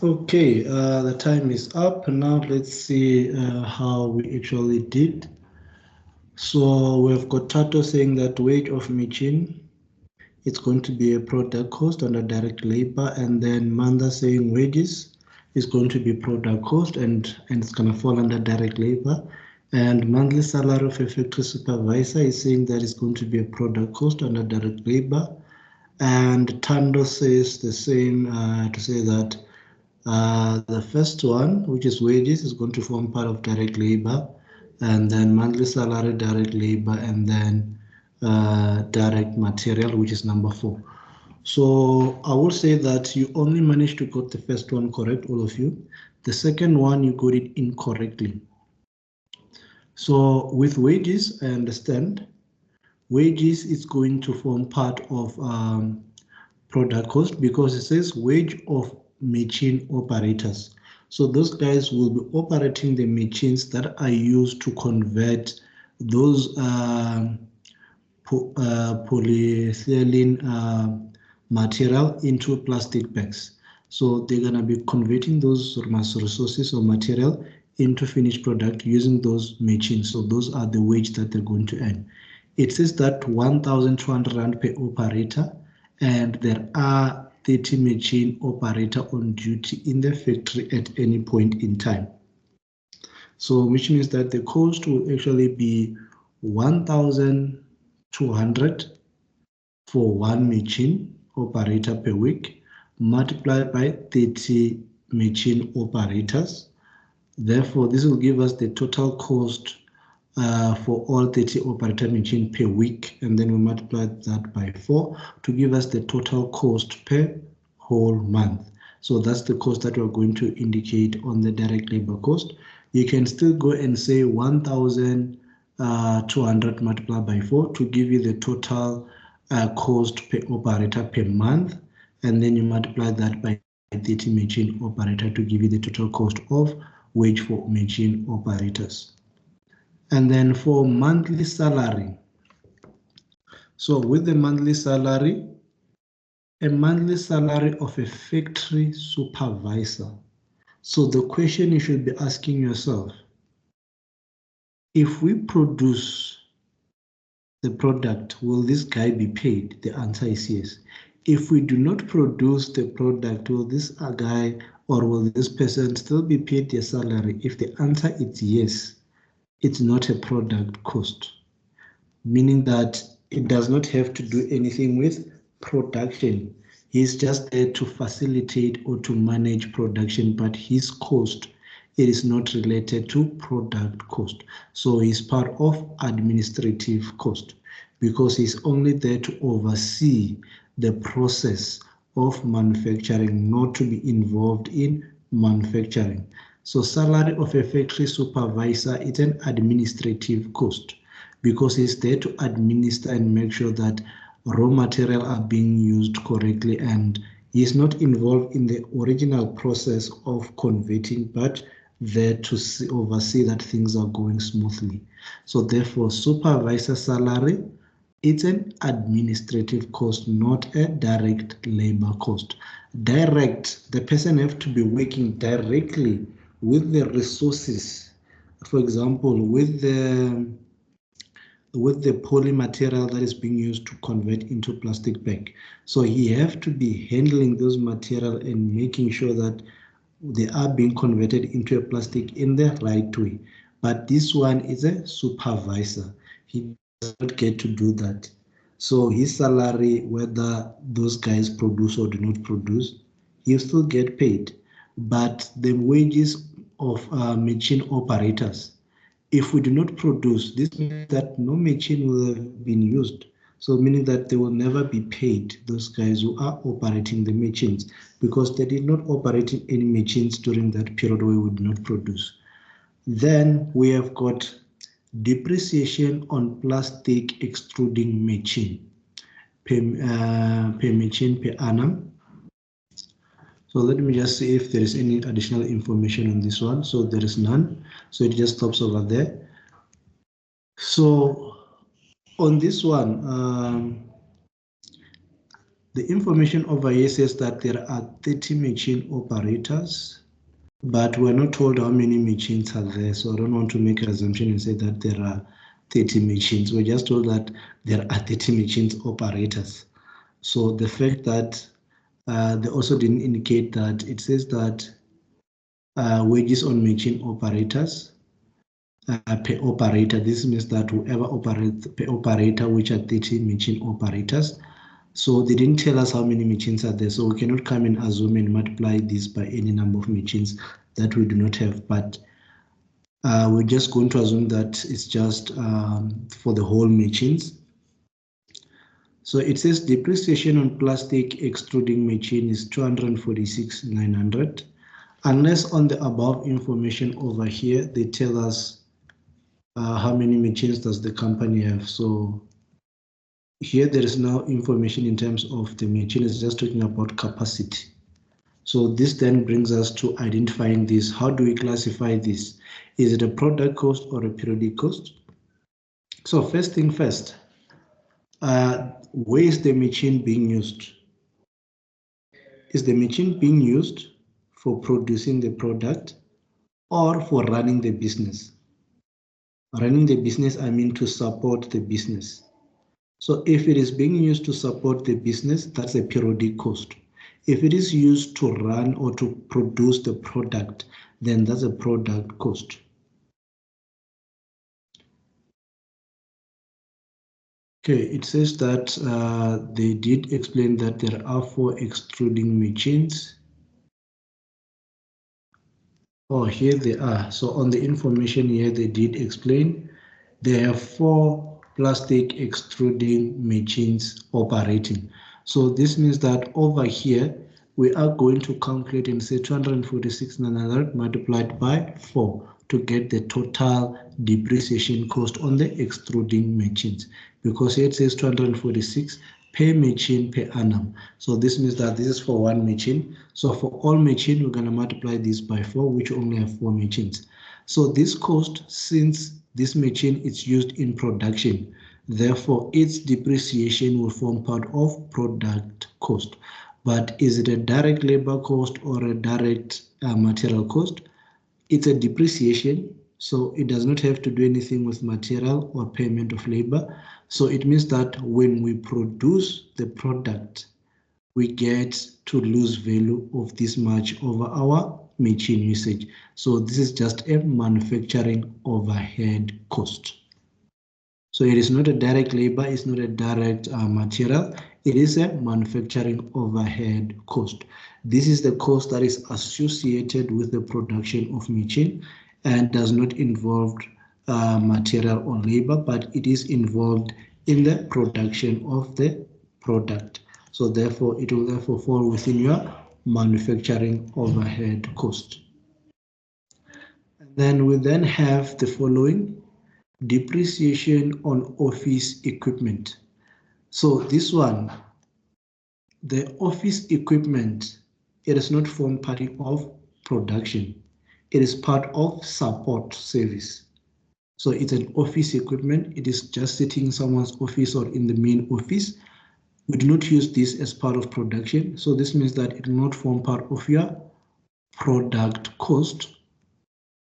Okay, the time is up. Now let's see how we actually did. So we've got Tato saying that wage of machine, it's going to be a product cost under direct labor, and then Manda saying wages is going to be product cost and it's going to fall under direct labor. And monthly salary of a factory supervisor is saying that it's going to be a product cost under direct labor. And Tando says the same to say that the first one, which is wages, is going to form part of direct labor, and then monthly salary, direct labor, and then direct material, which is number 4. So I will say that you only managed to get the first one correct, all of you. The second one, you got it incorrectly. So with wages, I understand. Wages is going to form part of product cost because it says wage of machine operators. So those guys will be operating the machines that are used to convert those polyethylene material into plastic bags. So they're going to be converting those resources or material into finished product using those machines. So those are the wage that they're going to earn. It says that 1,200 Rand per operator, and there are 30 machine operator on duty in the factory at any point in time. So which means that the cost will actually be 1,200 for one machine operator per week, multiplied by 30 machine operators. Therefore, this will give us the total cost for all 30 operator machine per week, and then we multiply that by 4 to give us the total cost per whole month. So that's the cost that we're going to indicate on the direct labor cost. You can still go and say 1,200 multiplied by 4 to give you the total cost per operator per month, and then you multiply that by 30 machine operator to give you the total cost of wage for machine operators. And then for monthly salary, so with the monthly salary, a monthly salary of a factory supervisor. So the question you should be asking yourself, if we produce the product, will this guy be paid? The answer is yes. If we do not produce the product, will this guy or will this person still be paid their salary? If the answer is yes, it's not a product cost, meaning that it does not have to do anything with production. He's just there to facilitate or to manage production, but his cost, it is not related to product cost. So he's part of administrative cost because he's only there to oversee the process of manufacturing, not to be involved in manufacturing. So salary of a factory supervisor is an administrative cost because he's there to administer and make sure that raw material are being used correctly, and he's not involved in the original process of converting, but there to oversee that things are going smoothly. So therefore, supervisor salary, it's an administrative cost, not a direct labor cost. Direct, the person have to be working directly with the resources. For example, with the poly material that is being used to convert into plastic bag. So he have to be handling those material and making sure that they are being converted into a plastic in the right way. But this one is a supervisor. He does not get to do that. So his salary, whether those guys produce or do not produce, he'll still get paid. But the wages of machine operators, if we do not produce, this means that no machine will have been used. So meaning that they will never be paid, those guys who are operating the machines, because they did not operate any machines during that period where we did not produce. Then we have got depreciation on plastic extruding machine per machine per annum. So let me just see if there is any additional information on this one. So there is none. So it just stops over there. So on this one, The information over here says that there are 30 machine operators, but we're not told how many machines are there. So I don't want to make an assumption and say that there are 30 machines. We're just told that there are 30 machines operators. So the fact that they also didn't indicate that, it says that wages on machine operators per operator. This means that whoever operates per operator, which are 30 machine operators. So they didn't tell us how many machines are there. So we cannot come and assume and multiply this by any number of machines that we do not have. But we're just going to assume that it's just for the whole machines. So it says depreciation on plastic extruding machine is 246,900. Unless on the above information over here, they tell us how many machines does the company have. So here there is no information in terms of the machine, it's just talking about capacity. So this then brings us to identifying this. How do we classify this? Is it a product cost or a periodic cost? So first thing first, where is the machine being used? Is the machine being used for producing the product or for running the business? Running the business, I mean to support the business. So if it is being used to support the business, that's a periodic cost. If it is used to run or to produce the product, then that's a product cost. Okay, it says that they did explain that there are 4 extruding machines. Oh, here they are. So on the information here, they did explain there are 4 plastic extruding machines operating. So this means that over here, we are going to calculate and say 246,900 multiplied by 4 to get the total depreciation cost on the extruding machines, because here it says 246 per machine per annum. So this means that this is for one machine. So for all machine, we're going to multiply this by 4, which only have 4 machines. So this cost, since this machine is used in production, therefore its depreciation will form part of product cost. But is it a direct labor cost or a direct material cost? It's a depreciation, so it does not have to do anything with material or payment of labor. So it means that when we produce the product, we get to lose value of this much over our machine usage. So this is just a manufacturing overhead cost. So it is not a direct labor, it's not a direct material, it is a manufacturing overhead cost. This is the cost that is associated with the production of machine and does not involve material or labor, but it is involved in the production of the product. So therefore, it will therefore fall within your manufacturing overhead cost. And then we then have the following: depreciation on office equipment. So this one, the office equipment, it is not form part of production. It is part of support service. So it's an office equipment. It is just sitting in someone's office or in the main office. We do not use this as part of production. So this means that it will not form part of your product cost.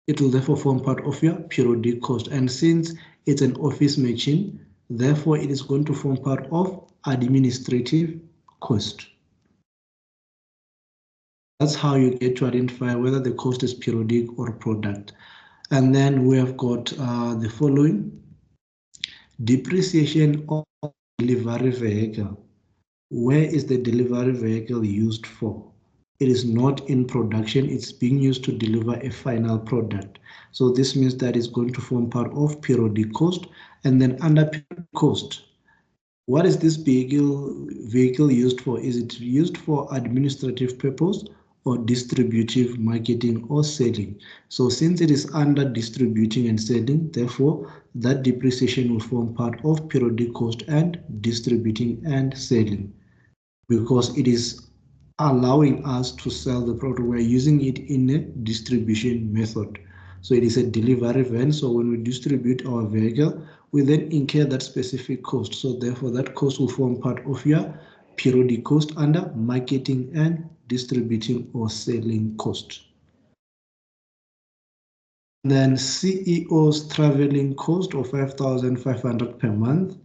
It will therefore form part of your periodic cost. And since it's an office machine, therefore it is going to form part of administrative cost. That's how you get to identify whether the cost is periodic or product. And then we have got the following: depreciation of delivery vehicle. Where is the delivery vehicle used for? It is not in production, it's being used to deliver a final product. So this means that it's going to form part of periodic cost. And then under periodic cost, what is this vehicle used for? Is it used for administrative purpose or distributive, marketing, or selling? So since it is under distributing and selling, therefore that depreciation will form part of periodic cost and distributing and selling, because it is allowing us to sell the product. We're using it in a distribution method. So it is a delivery van. So when we distribute our vehicle, we then incur that specific cost. So therefore that cost will form part of your periodic cost under marketing and distributing or selling cost. Then CEO's traveling cost of 5,500 per month.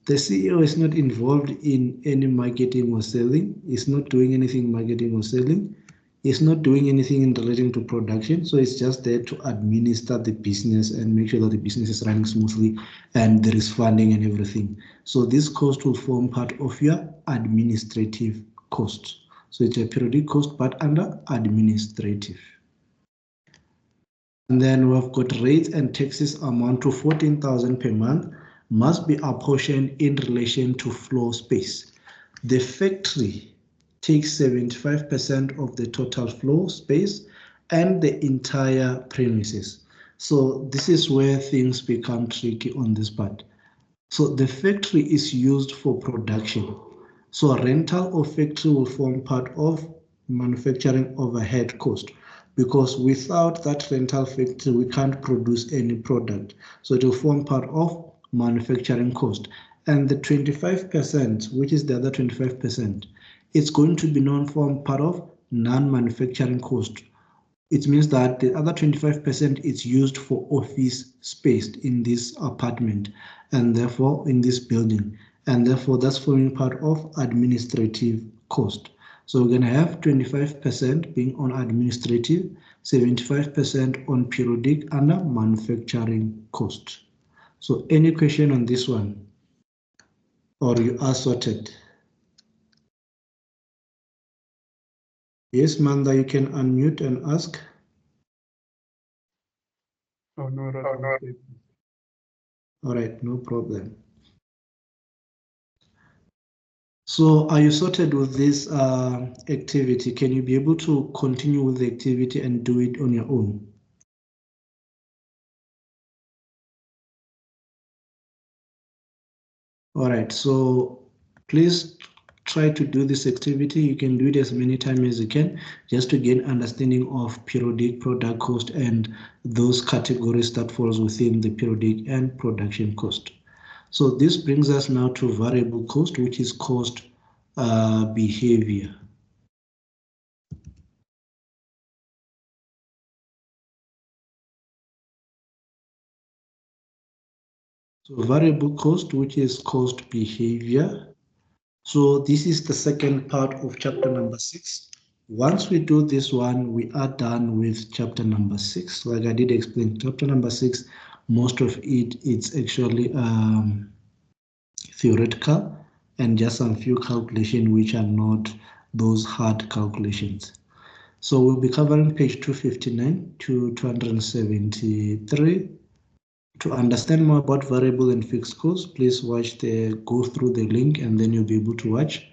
The CEO is not involved in any marketing or selling. He's not doing anything marketing or selling. He's not doing anything in relating to production. So it's just there to administer the business and make sure that the business is running smoothly and there is funding and everything. So this cost will form part of your administrative cost. So it's a periodic cost, but under administrative. And then we've got rates and taxes amount to 14,000 per month, must be apportioned in relation to floor space. The factory takes 75% of the total floor space and the entire premises. So this is where things become tricky on this part. So the factory is used for production. So rental of factory will form part of manufacturing overhead cost, because without that rental factory, we can't produce any product. So it will form part of manufacturing cost. And the 25%, which is the other 25%, it's going to be non-form part of non-manufacturing cost. It means that the other 25% is used for office space in this apartment and therefore in this building. And therefore that's forming part of administrative cost. So we're going to have 25% being on administrative, 75% on periodic under manufacturing cost. So any question on this one? Or you are sorted? Yes, Manda, you can unmute and ask. Oh, no. All right, no problem. So are you sorted with this activity? Can you be able to continue with the activity and do it on your own? All right, so please try to do this activity. You can do it as many times as you can, just to gain understanding of periodic, product cost, and those categories that falls within the periodic and production cost. So this brings us now to variable cost, which is cost behavior. So variable cost, which is cost behavior. So this is the second part of chapter number 6. Once we do this one, we are done with chapter number 6. Like I did explain, chapter number 6, most of it's actually theoretical and just some few calculations which are not those hard calculations. So we'll be covering page 259 to 273. To understand more about variable and fixed costs, please go through the link, and then you'll be able to watch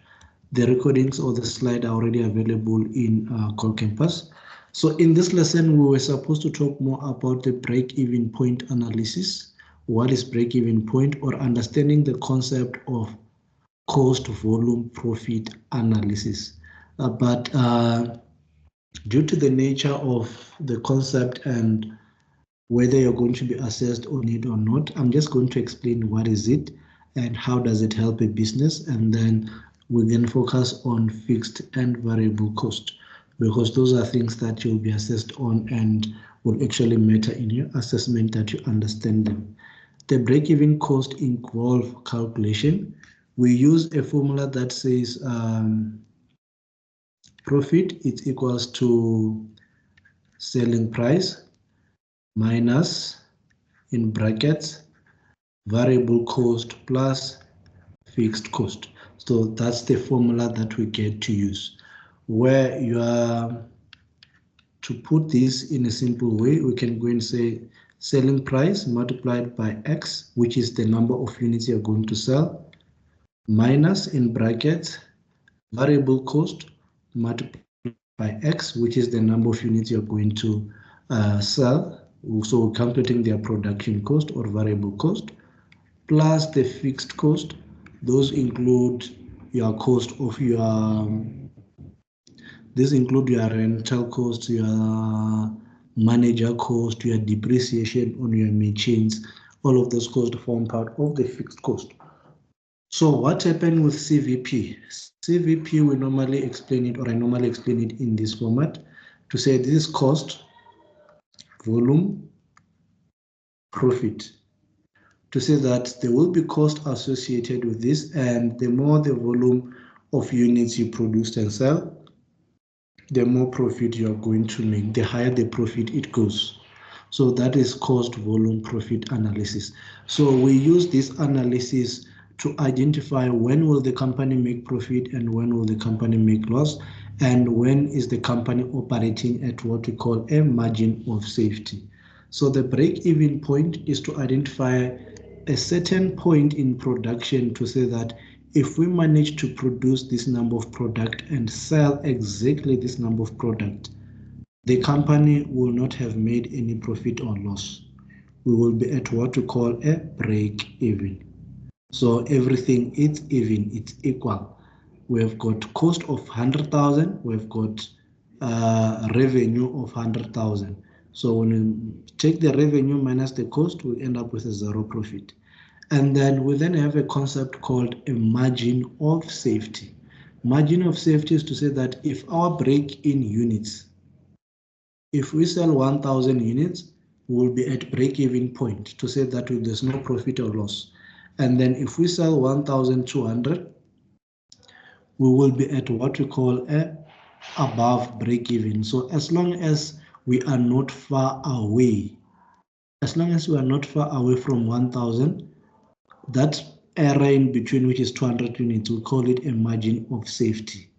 the recordings or the slide are already available in Call Campus. So in this lesson, we were supposed to talk more about the break-even point analysis. What is break-even point, or understanding the concept of cost, volume, profit analysis. But due to the nature of the concept and whether you're going to be assessed on it or not, I'm just going to explain what is it and how does it help a business, and then we can focus on fixed and variable cost, because those are things that you'll be assessed on and will actually matter in your assessment that you understand them. The break-even cost involves calculation. We use a formula that says profit is equals to selling price minus, in brackets, variable cost plus fixed cost. So that's the formula that we get to use. Where you are to put this in a simple way, we can go and say selling price multiplied by X, which is the number of units you're going to sell, minus, in brackets, variable cost multiplied by X, which is the number of units you're going to sell. So we're calculating their production cost or variable cost, plus the fixed cost. Those include your cost of these include your rental cost, your manager cost, your depreciation on your machines. All of those costs form part of the fixed cost. So what happened with CVP? CVP, we normally explain it, or I normally explain it in this format to say this is cost, volume, profit. To say that there will be cost associated with this, and the more the volume of units you produce and sell, the more profit you are going to make, the higher the profit it goes. So that is cost, volume, profit analysis. So we use this analysis to identify when will the company make profit and when will the company make loss, and when is the company operating at what we call a margin of safety. So the break-even point is to identify a certain point in production to say that if we manage to produce this number of product and sell exactly this number of product, the company will not have made any profit or loss. We will be at what we call a break even. So everything is even, it's equal. We've got cost of 100,000, we've got revenue of 100,000. So when we take the revenue minus the cost, we end up with a zero profit. And then we then have a concept called a margin of safety. Margin of safety is to say that if our break-in units, if we sell 1,000 units, we'll be at break-even point to say that there's no profit or loss. And then if we sell 1,200, we will be at what we call a above break-even. So as long as we are not far away, from 1,000, that area in between, which is 200 units, we call it a margin of safety.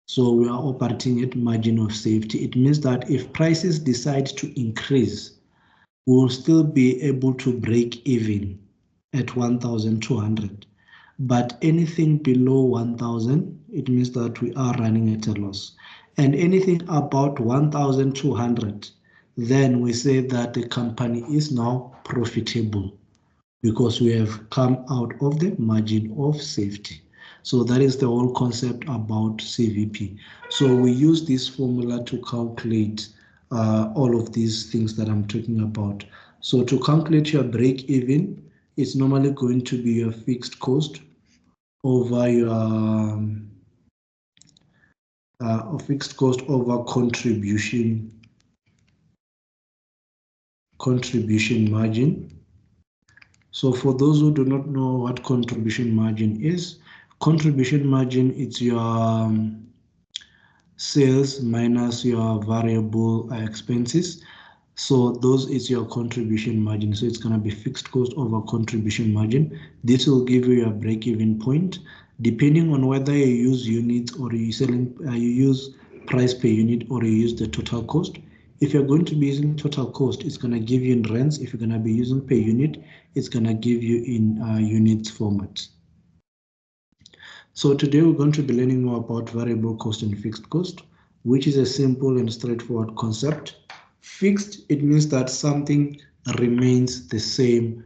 So we are operating at margin of safety. It means that if prices decide to increase, we will still be able to break even at 1,200. But anything below 1,000, it means that we are running at a loss. And anything about 1,200, then we say that the company is now profitable, because we have come out of the margin of safety. So that is the whole concept about CVP. So we use this formula to calculate all of these things that I'm talking about. So to calculate your break even, it's normally going to be your fixed cost over your fixed cost over contribution margin. So for those who do not know what contribution margin is, contribution margin is your sales minus your variable expenses. So those is your contribution margin. So it's going to be fixed cost over contribution margin. This will give you a break-even point, depending on whether you use units or you use price per unit or you use the total cost. If you're going to be using total cost, it's going to give you in rands. If you're going to be using per unit, it's going to give you in units format. So today we're going to be learning more about variable cost and fixed cost, which is a simple and straightforward concept. Fixed, it means that something remains the same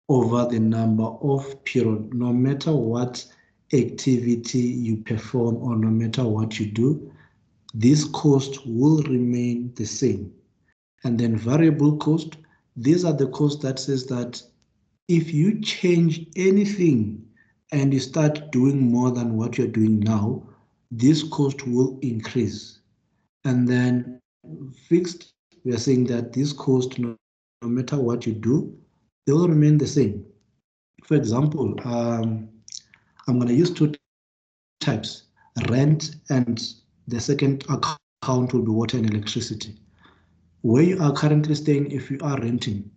over the number of period, no matter what activity you perform or no matter what you do, this cost will remain the same. And then variable cost, these are the costs that says that if you change anything and you start doing more than what you're doing now, this cost will increase. And then fixed, we are saying that this cost, no matter what you do, they will remain the same. For example, I'm going to use two types, rent, and the second account will be water and electricity. Where you are currently staying, if you are renting,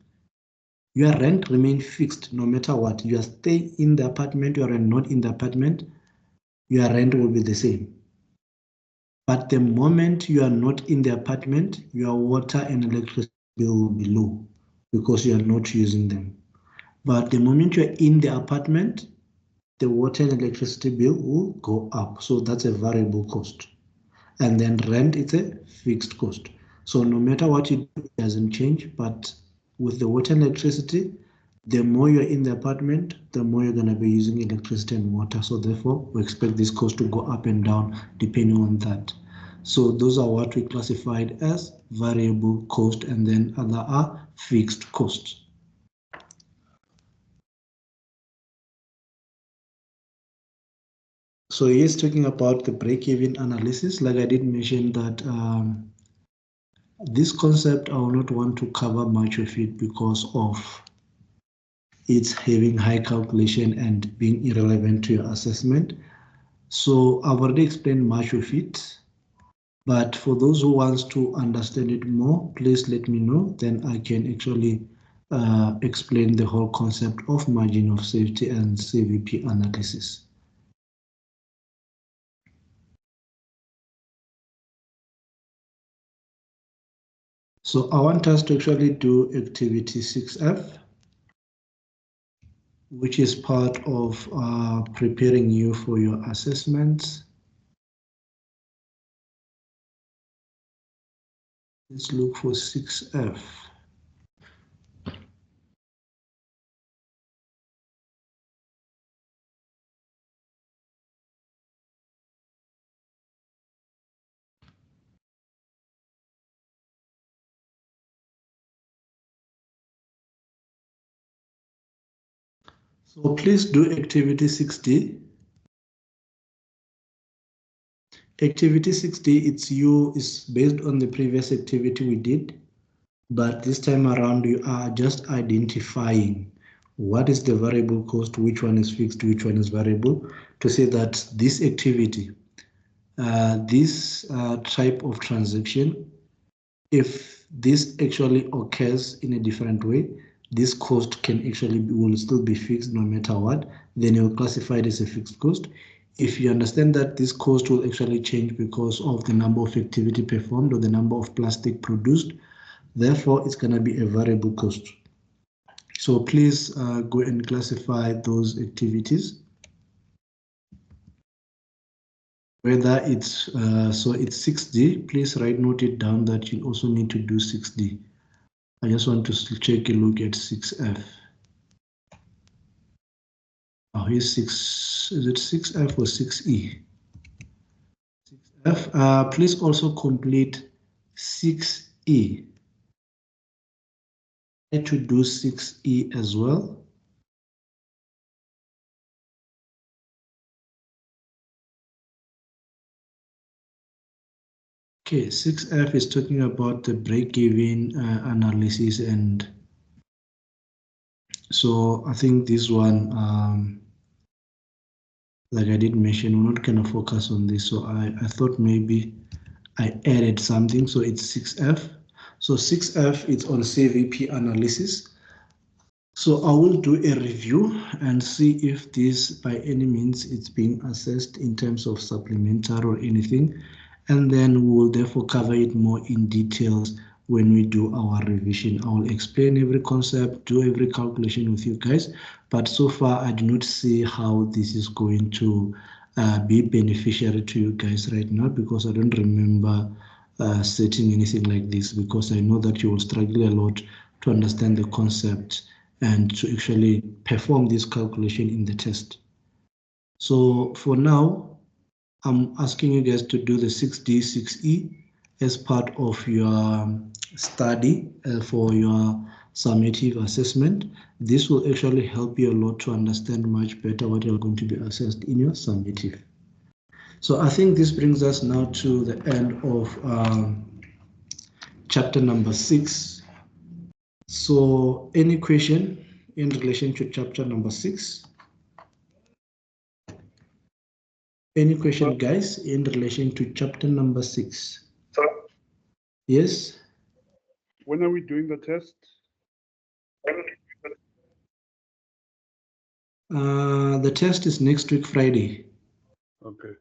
your rent remains fixed no matter what. You are staying in the apartment, you are not in the apartment, your rent will be the same. But the moment you are not in the apartment, your water and electricity bill will be low because you are not using them. But the moment you're in the apartment, the water and electricity bill will go up. So that's a variable cost. And then rent is a fixed cost. So no matter what you do, it doesn't change. But with the water and electricity, the more you're in the apartment, the more you're going to be using electricity and water. So therefore, we expect this cost to go up and down depending on that. So those are what we classified as variable cost, and then other are fixed costs. So he's talking about the break-even analysis. Like I did mention that this concept, I will not want to cover much of it because of its having high calculation and being irrelevant to your assessment. So I've already explained much of it, but for those who wants to understand it more, please let me know. Then I can actually explain the whole concept of margin of safety and CVP analysis. So I want us to actually do activity 6F, which is part of preparing you for your assessments. Let's look for 6F. So please do activity 6D. Activity 6D, is based on the previous activity we did, but this time around you are just identifying what is the variable cost, which one is fixed, which one is variable, to say that this activity, this type of transaction, if this actually occurs in a different way, this cost will still be fixed no matter what, then you'll classify it as a fixed cost. If you understand that this cost will actually change because of the number of activity performed or the number of plastic produced, therefore it's going to be a variable cost. So please go and classify those activities. Whether it's, so it's 6D, please note it down that you also need to do 6D. I just want to take a look at 6F. Oh, here's 6, is it 6F or 6E? 6F, please also complete 6E. Try to do 6E as well. Okay, 6F is talking about the break-even analysis, and so I think this one, like I did mention, we're not going to focus on this. So I thought maybe I added something. So it's 6F. So 6F is on CVP analysis. So I will do a review and see if this by any means it's being assessed in terms of supplementary or anything. And then we will therefore cover it more in details when we do our revision. I will explain every concept, do every calculation with you guys. But so far, I do not see how this is going to be beneficiary to you guys right now, because I don't remember setting anything like this, because I know that you will struggle a lot to understand the concept and to actually perform this calculation in the test. So for now, I'm asking you guys to do the 6D, 6E as part of your study for your summative assessment. This will actually help you a lot to understand much better what you're going to be assessed in your summative. So I think this brings us now to the end of chapter number 6. So any question in relation to chapter number 6? Any question, guys, in relation to chapter number 6? Sir, Yes? when are we doing the test? The test is next week, Friday. Okay.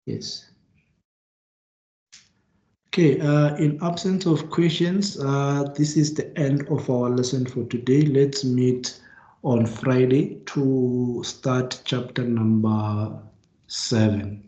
Yes. Okay, in absence of questions, this is the end of our lesson for today. Let's meet on Friday to start chapter number 7.